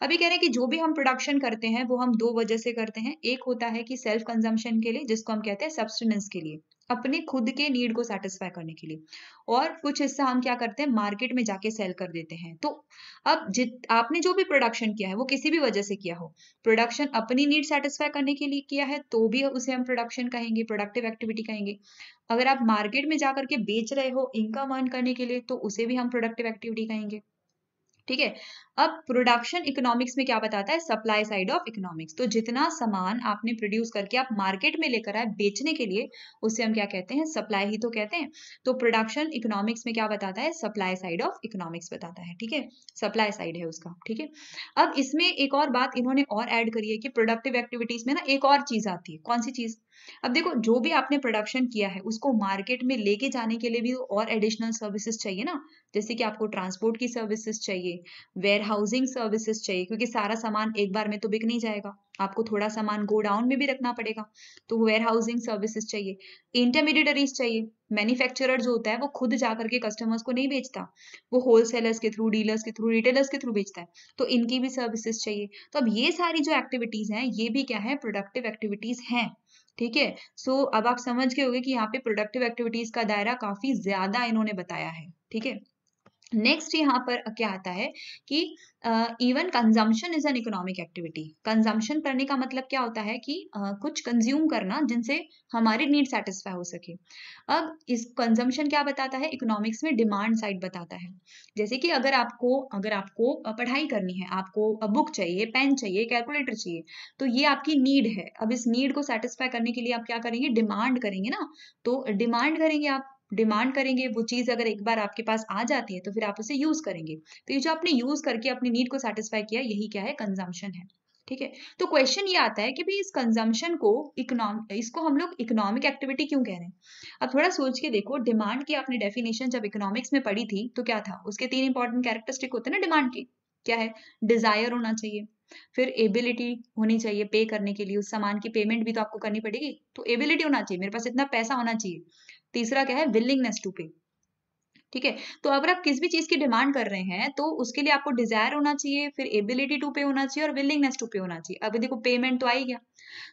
अभी कह रहे हैं कि जो भी हम प्रोडक्शन करते हैं वो हम दो वजह से करते हैं। एक होता है कि सेल्फ कंजम्पशन के लिए, जिसको हम कहते हैं सब्सटेनेंस के लिए, अपने खुद के नीड को सेटिस्फाई करने के लिए, और कुछ हिस्सा हम क्या करते हैं, मार्केट में जाके सेल कर देते हैं। तो अब आपने जो भी प्रोडक्शन किया है वो किसी भी वजह से किया हो, प्रोडक्शन अपनी नीड सेटिस्फाई करने के लिए किया है तो भी उसे हम प्रोडक्शन कहेंगे, प्रोडक्टिव एक्टिविटी कहेंगे। अगर आप मार्केट में जाकर के बेच रहे हो इनकम अर्न करने के लिए तो उसे भी हम प्रोडक्टिव एक्टिविटी कहेंगे, ठीक है। अब प्रोडक्शन इकोनॉमिक्स में क्या बताता है, सप्लाई साइड ऑफ इकोनॉमिक्स। तो जितना सामान आपने प्रोड्यूस करके आप मार्केट में लेकर आए बेचने के लिए, उसे हम क्या कहते हैं, सप्लाई ही तो कहते हैं। तो प्रोडक्शन इकोनॉमिक्स में क्या बताता है, सप्लाई साइड ऑफ इकोनॉमिक्स बताता है, ठीक है, सप्लाई साइड है उसका, ठीक है। अब इसमें एक और बात इन्होंने और ऐड करी है कि प्रोडक्टिव एक्टिविटीज में ना एक और चीज आती है। कौन सी चीज, अब देखो जो भी आपने प्रोडक्शन किया है उसको मार्केट में लेके जाने के लिए भी और एडिशनल सर्विसेज चाहिए ना, जैसे कि आपको ट्रांसपोर्ट की सर्विसेज चाहिए, वेयर हाउसिंग सर्विसेज चाहिए, क्योंकि सारा सामान एक बार में तो बिक नहीं जाएगा, आपको थोड़ा सामान गोडाउन में भी रखना पड़ेगा, तो वेयर हाउसिंग सर्विसेज चाहिए। इंटरमीडिएटरीज चाहिए, मैन्युफैक्चरर जो होता है वो खुद जाकर के कस्टमर्स को नहीं बेचता, वो होलसेलर्स के थ्रू, डीलर्स के थ्रू, रिटेलर्स के थ्रू बेचता है, तो इनकी भी सर्विसेज चाहिए। तो अब ये सारी जो एक्टिविटीज हैं ये भी क्या है, प्रोडक्टिव एक्टिविटीज हैं, ठीक है। सो अब आप समझ गए होंगे कि यहाँ पे प्रोडक्टिव एक्टिविटीज का दायरा काफी ज्यादा इन्होंने बताया है, ठीक है। नेक्स्ट यहाँ पर क्या आता है कि even consumption is an economic activity. Consumption करने का मतलब क्या होता है कि कुछ कंज्यूम करना जिनसे हमारे नीड सेटिस्फाई हो सके। अब इस कंजम्पशन क्या बताता है, इकोनॉमिक्स में डिमांड साइड बताता है। जैसे कि अगर आपको पढ़ाई करनी है, आपको बुक चाहिए, पेन चाहिए, कैलकुलेटर चाहिए, तो ये आपकी नीड है। अब इस नीड को सेटिस्फाई करने के लिए आप क्या करेंगे, डिमांड करेंगे ना। तो डिमांड करेंगे, आप डिमांड करेंगे, वो चीज अगर एक बार आपके पास आ जाती है तो फिर आप उसे यूज करेंगे। तो ये जो आपने यूज करके अपनी नीड को सेटिस्फाई किया, यही क्या है, कंजम्पशन है। ठीक है। तो क्वेश्चन ये आता है कि भाई इस कंजम्पशन को इसको हम लोग इकोनॉमिक एक्टिविटी क्यों कह रहे हैं। अब थोड़ा सोच के देखो, डिमांड की आपने डेफिनेशन जब इकोनॉमिक्स में पढ़ी थी तो क्या था, उसके 3 इंपॉर्टेंट कैरेक्टरिस्टिक होते हैं ना डिमांड के। क्या है, डिजायर होना चाहिए, फिर एबिलिटी होनी चाहिए पे करने के लिए, उस सामान की पेमेंट भी तो आपको करनी पड़ेगी, तो एबिलिटी होना चाहिए, मेरे पास इतना पैसा होना चाहिए। तीसरा क्या है, विलिंगनेस टू पे। ठीक है। तो अगर आप किसी भी चीज की डिमांड कर रहे हैं तो उसके लिए आपको डिजायर होना चाहिए, फिर एबिलिटी टू पे होना चाहिए और विलिंगनेस टू पे होना चाहिए। अभी देखो पेमेंट तो आ ही गया।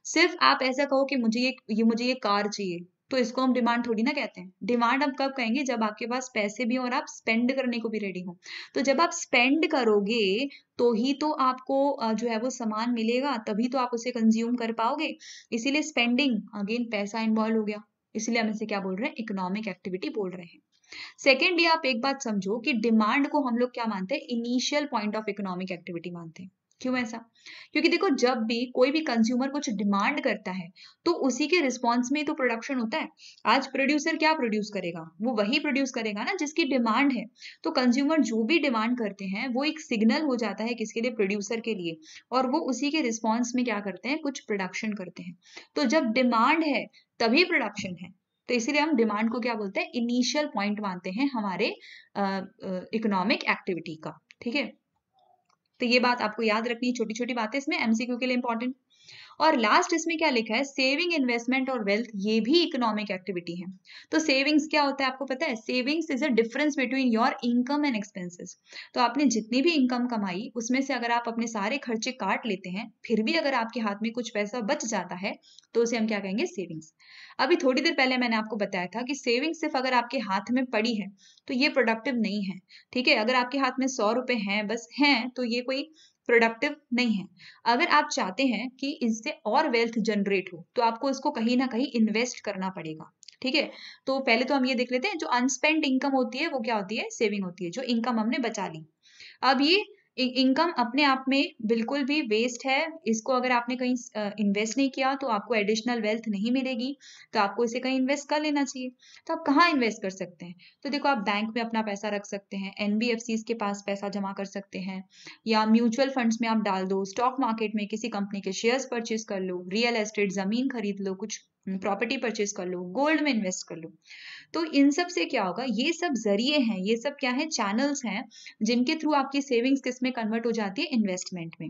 सिर्फ आप ऐसा कहो कि मुझे ये कार चाहिए, तो इसको हम डिमांड थोड़ी ना कहते हैं। डिमांड हम कब कहेंगे, जब आपके पास पैसे भी हो और आप स्पेंड करने को भी रेडी हो। तो जब आप स्पेंड करोगे तो ही तो आपको जो है वो सामान मिलेगा, तभी तो आप उसे कंज्यूम कर पाओगे। इसीलिए स्पेंडिंग, अगेन पैसा इन्वॉल्व हो गया, इसलिए हम इसे क्या बोल रहे हैं, इकोनॉमिक एक्टिविटी बोल रहे हैं। सेकेंडली आप एक बात समझो कि डिमांड को हम लोग क्या मानते हैं, initial point of economic activity मानते हैं। क्यों ऐसा, क्योंकि देखो जब भी कोई भी कंज्यूमर कुछ डिमांड करता है तो उसी के रिस्पॉन्स में तो प्रोडक्शन होता है। आज प्रोड्यूसर क्या प्रोड्यूस करेगा, वो वही प्रोड्यूस करेगा ना जिसकी डिमांड है। तो कंज्यूमर जो भी डिमांड करते हैं वो एक सिग्नल हो जाता है किसके लिए, प्रोड्यूसर के लिए, और वो उसी के रिस्पॉन्स में क्या करते हैं, कुछ प्रोडक्शन करते हैं। तो जब डिमांड है तभी प्रोडक्शन है। तो इसीलिए हम डिमांड को क्या बोलते हैं, इनिशियल पॉइंट मानते हैं हमारे इकोनॉमिक एक्टिविटी का। ठीक है। तो ये बात आपको याद रखनी है, छोटी छोटी बातें इसमें एमसीक्यू के लिए इंपॉर्टेंट। और लास्ट इसमें क्या लिखा है, सेविंग, इन्वेस्टमेंट और वेल्थ, ये भी इकोनॉमिक एक्टिविटी है। तो सेविंग्स क्या होता है आपको पता है, savings is a difference between your income and expenses. तो आपने जितनी भी इनकम कमाई उसमें से अगर आप अपने सारे खर्चे काट लेते हैं, फिर भी अगर आपके हाथ में कुछ पैसा बच जाता है तो उसे हम क्या कहेंगे, सेविंग्स। अभी थोड़ी देर पहले मैंने आपको बताया था कि सेविंग्स सिर्फ अगर आपके हाथ में पड़ी है तो ये प्रोडक्टिव नहीं है। ठीक है। अगर आपके हाथ में 100 रुपए हैं, बस हैं, तो ये कोई प्रोडक्टिव नहीं है। अगर आप चाहते हैं कि इससे और वेल्थ जनरेट हो तो आपको इसको कहीं ना कहीं इन्वेस्ट करना पड़ेगा। ठीक है। तो पहले तो हम ये देख लेते हैं, जो अनस्पेंड इनकम होती है वो क्या होती है, सेविंग होती है, जो इनकम हमने बचा ली। अब ये इनकम अपने आप में बिल्कुल भी वेस्ट है। इसको अगर आपने कहीं इन्वेस्ट नहीं किया तो आपको एडिशनल वेल्थ नहीं मिलेगी, तो आपको इसे कहीं इन्वेस्ट कर लेना चाहिए। तो आप कहाँ इन्वेस्ट कर सकते हैं, तो देखो आप बैंक में अपना पैसा रख सकते हैं, एनबीएफसीज के पास पैसा जमा कर सकते हैं, या म्यूचुअल फंड्स में आप डाल दो, स्टॉक मार्केट में किसी कंपनी के शेयर्स परचेज कर लो, रियल एस्टेट जमीन खरीद लो, कुछ प्रॉपर्टी परचेज कर लो, गोल्ड में इन्वेस्ट कर लो। तो इन सब से क्या होगा, ये सब जरिए हैं, ये सब क्या है, चैनल्स हैं जिनके थ्रू आपकी सेविंग्स किस में कन्वर्ट हो जाती है, इन्वेस्टमेंट में।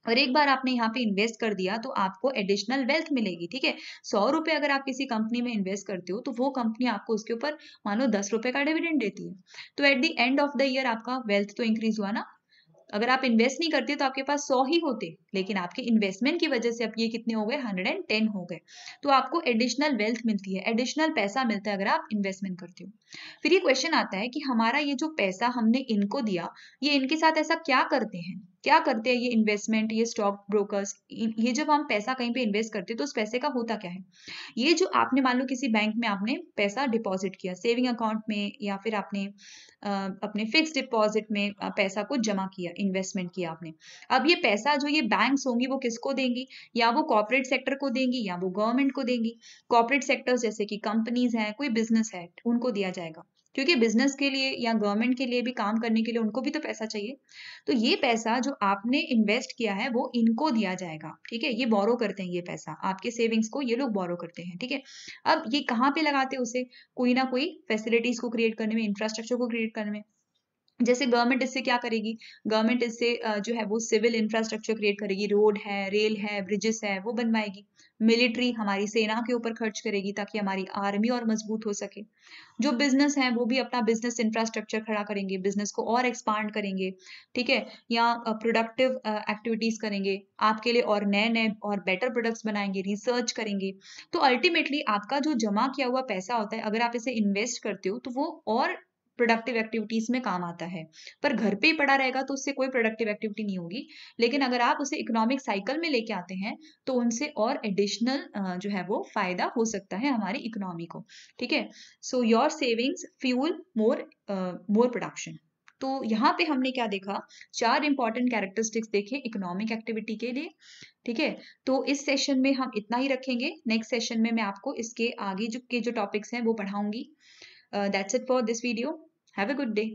और एक बार आपने यहाँ पे इन्वेस्ट कर दिया तो आपको एडिशनल वेल्थ मिलेगी। ठीक है। 100 रुपए अगर आप किसी कंपनी में इन्वेस्ट करते हो तो वो कंपनी आपको उसके ऊपर मानो 10 रुपए का डिविडेंड देती है। तो at the end of the year आपका वेल्थ तो इंक्रीज हुआ ना। अगर आप इन्वेस्ट नहीं करते तो आपके पास 100 ही होते, लेकिन आपके इन्वेस्टमेंट की वजह से अब ये कितने हो गए, 110 हो गए। तो आपको एडिशनल वेल्थ मिलती है, एडिशनल पैसा मिलता है अगर आप इन्वेस्टमेंट करते हो। फिर ये क्वेश्चन आता है कि हमारा ये जो पैसा हमने इनको दिया, ये इनके साथ ऐसा क्या करते हैं, क्या करते हैं ये इन्वेस्टमेंट, ये स्टॉक ब्रोकर्स, ये जब हम पैसा कहीं पे इन्वेस्ट करते हैं तो उस पैसे का होता क्या है। ये जो आपने मान लो किसी बैंक में आपने पैसा डिपॉजिट किया, सेविंग अकाउंट में, या फिर आपने अपने फिक्स डिपॉजिट में पैसा को जमा किया, इन्वेस्टमेंट किया आपने। अब ये पैसा जो ये बैंक्स होंगी वो किसको देंगी, या वो कॉर्पोरेट सेक्टर को देंगी या वो गवर्नमेंट को देंगी। कॉर्पोरेट सेक्टर्स जैसे कि कंपनीज हैं, कोई बिजनेस है, उनको दिया जाएगा, क्योंकि बिजनेस के लिए या गवर्नमेंट के लिए भी काम करने के लिए उनको भी तो पैसा चाहिए। तो ये पैसा जो आपने इन्वेस्ट किया है वो इनको दिया जाएगा। ठीक है। ये बोरो करते हैं, ये पैसा आपके सेविंग्स को ये लोग बोरो करते हैं। ठीक है। अब ये कहाँ पे लगाते हैं उसे, कोई ना कोई फैसिलिटीज को क्रिएट करने में, इंफ्रास्ट्रक्चर को क्रिएट करने में। जैसे गवर्नमेंट इससे क्या करेगी, गवर्नमेंट इससे जो है वो सिविल इंफ्रास्ट्रक्चर क्रिएट करेगी, रोड है, रेल है, ब्रिजेस है, वो बनवाएगी। मिलिट्री हमारी सेना के ऊपर खर्च करेगी ताकि हमारी आर्मी और मजबूत हो सके। जो बिजनेस है वो भी अपना बिजनेस इंफ्रास्ट्रक्चर खड़ा करेंगे, बिजनेस को और एक्सपांड करेंगे। ठीक है। या प्रोडक्टिव एक्टिविटीज करेंगे आपके लिए, और नए नए और बेटर प्रोडक्ट्स बनाएंगे, रिसर्च करेंगे। तो अल्टीमेटली आपका जो जमा किया हुआ पैसा होता है, अगर आप इसे इन्वेस्ट करते हो तो वो और प्रोडक्टिव एक्टिविटीज में काम आता है। पर घर पे ही पड़ा रहेगा तो उससे कोई प्रोडक्टिव एक्टिविटी नहीं होगी। लेकिन अगर आप उसे इकोनॉमिक साइकिल में लेके आते हैं तो उनसे और एडिशनल जो है वो फायदा हो सकता है हमारी इकोनॉमी को। ठीक है, so your savings fuel more production. तो यहाँ पे हमने क्या देखा, 4 इंपॉर्टेंट कैरेक्टरिस्टिक्स देखे इकोनॉमिक एक्टिविटी के लिए। ठीक है, तो इस सेशन में हम इतना ही रखेंगे। नेक्स्ट सेशन में मैं आपको इसके आगे जो टॉपिक्स हैं वो पढ़ाऊंगी। That's it for this video. Have a good day.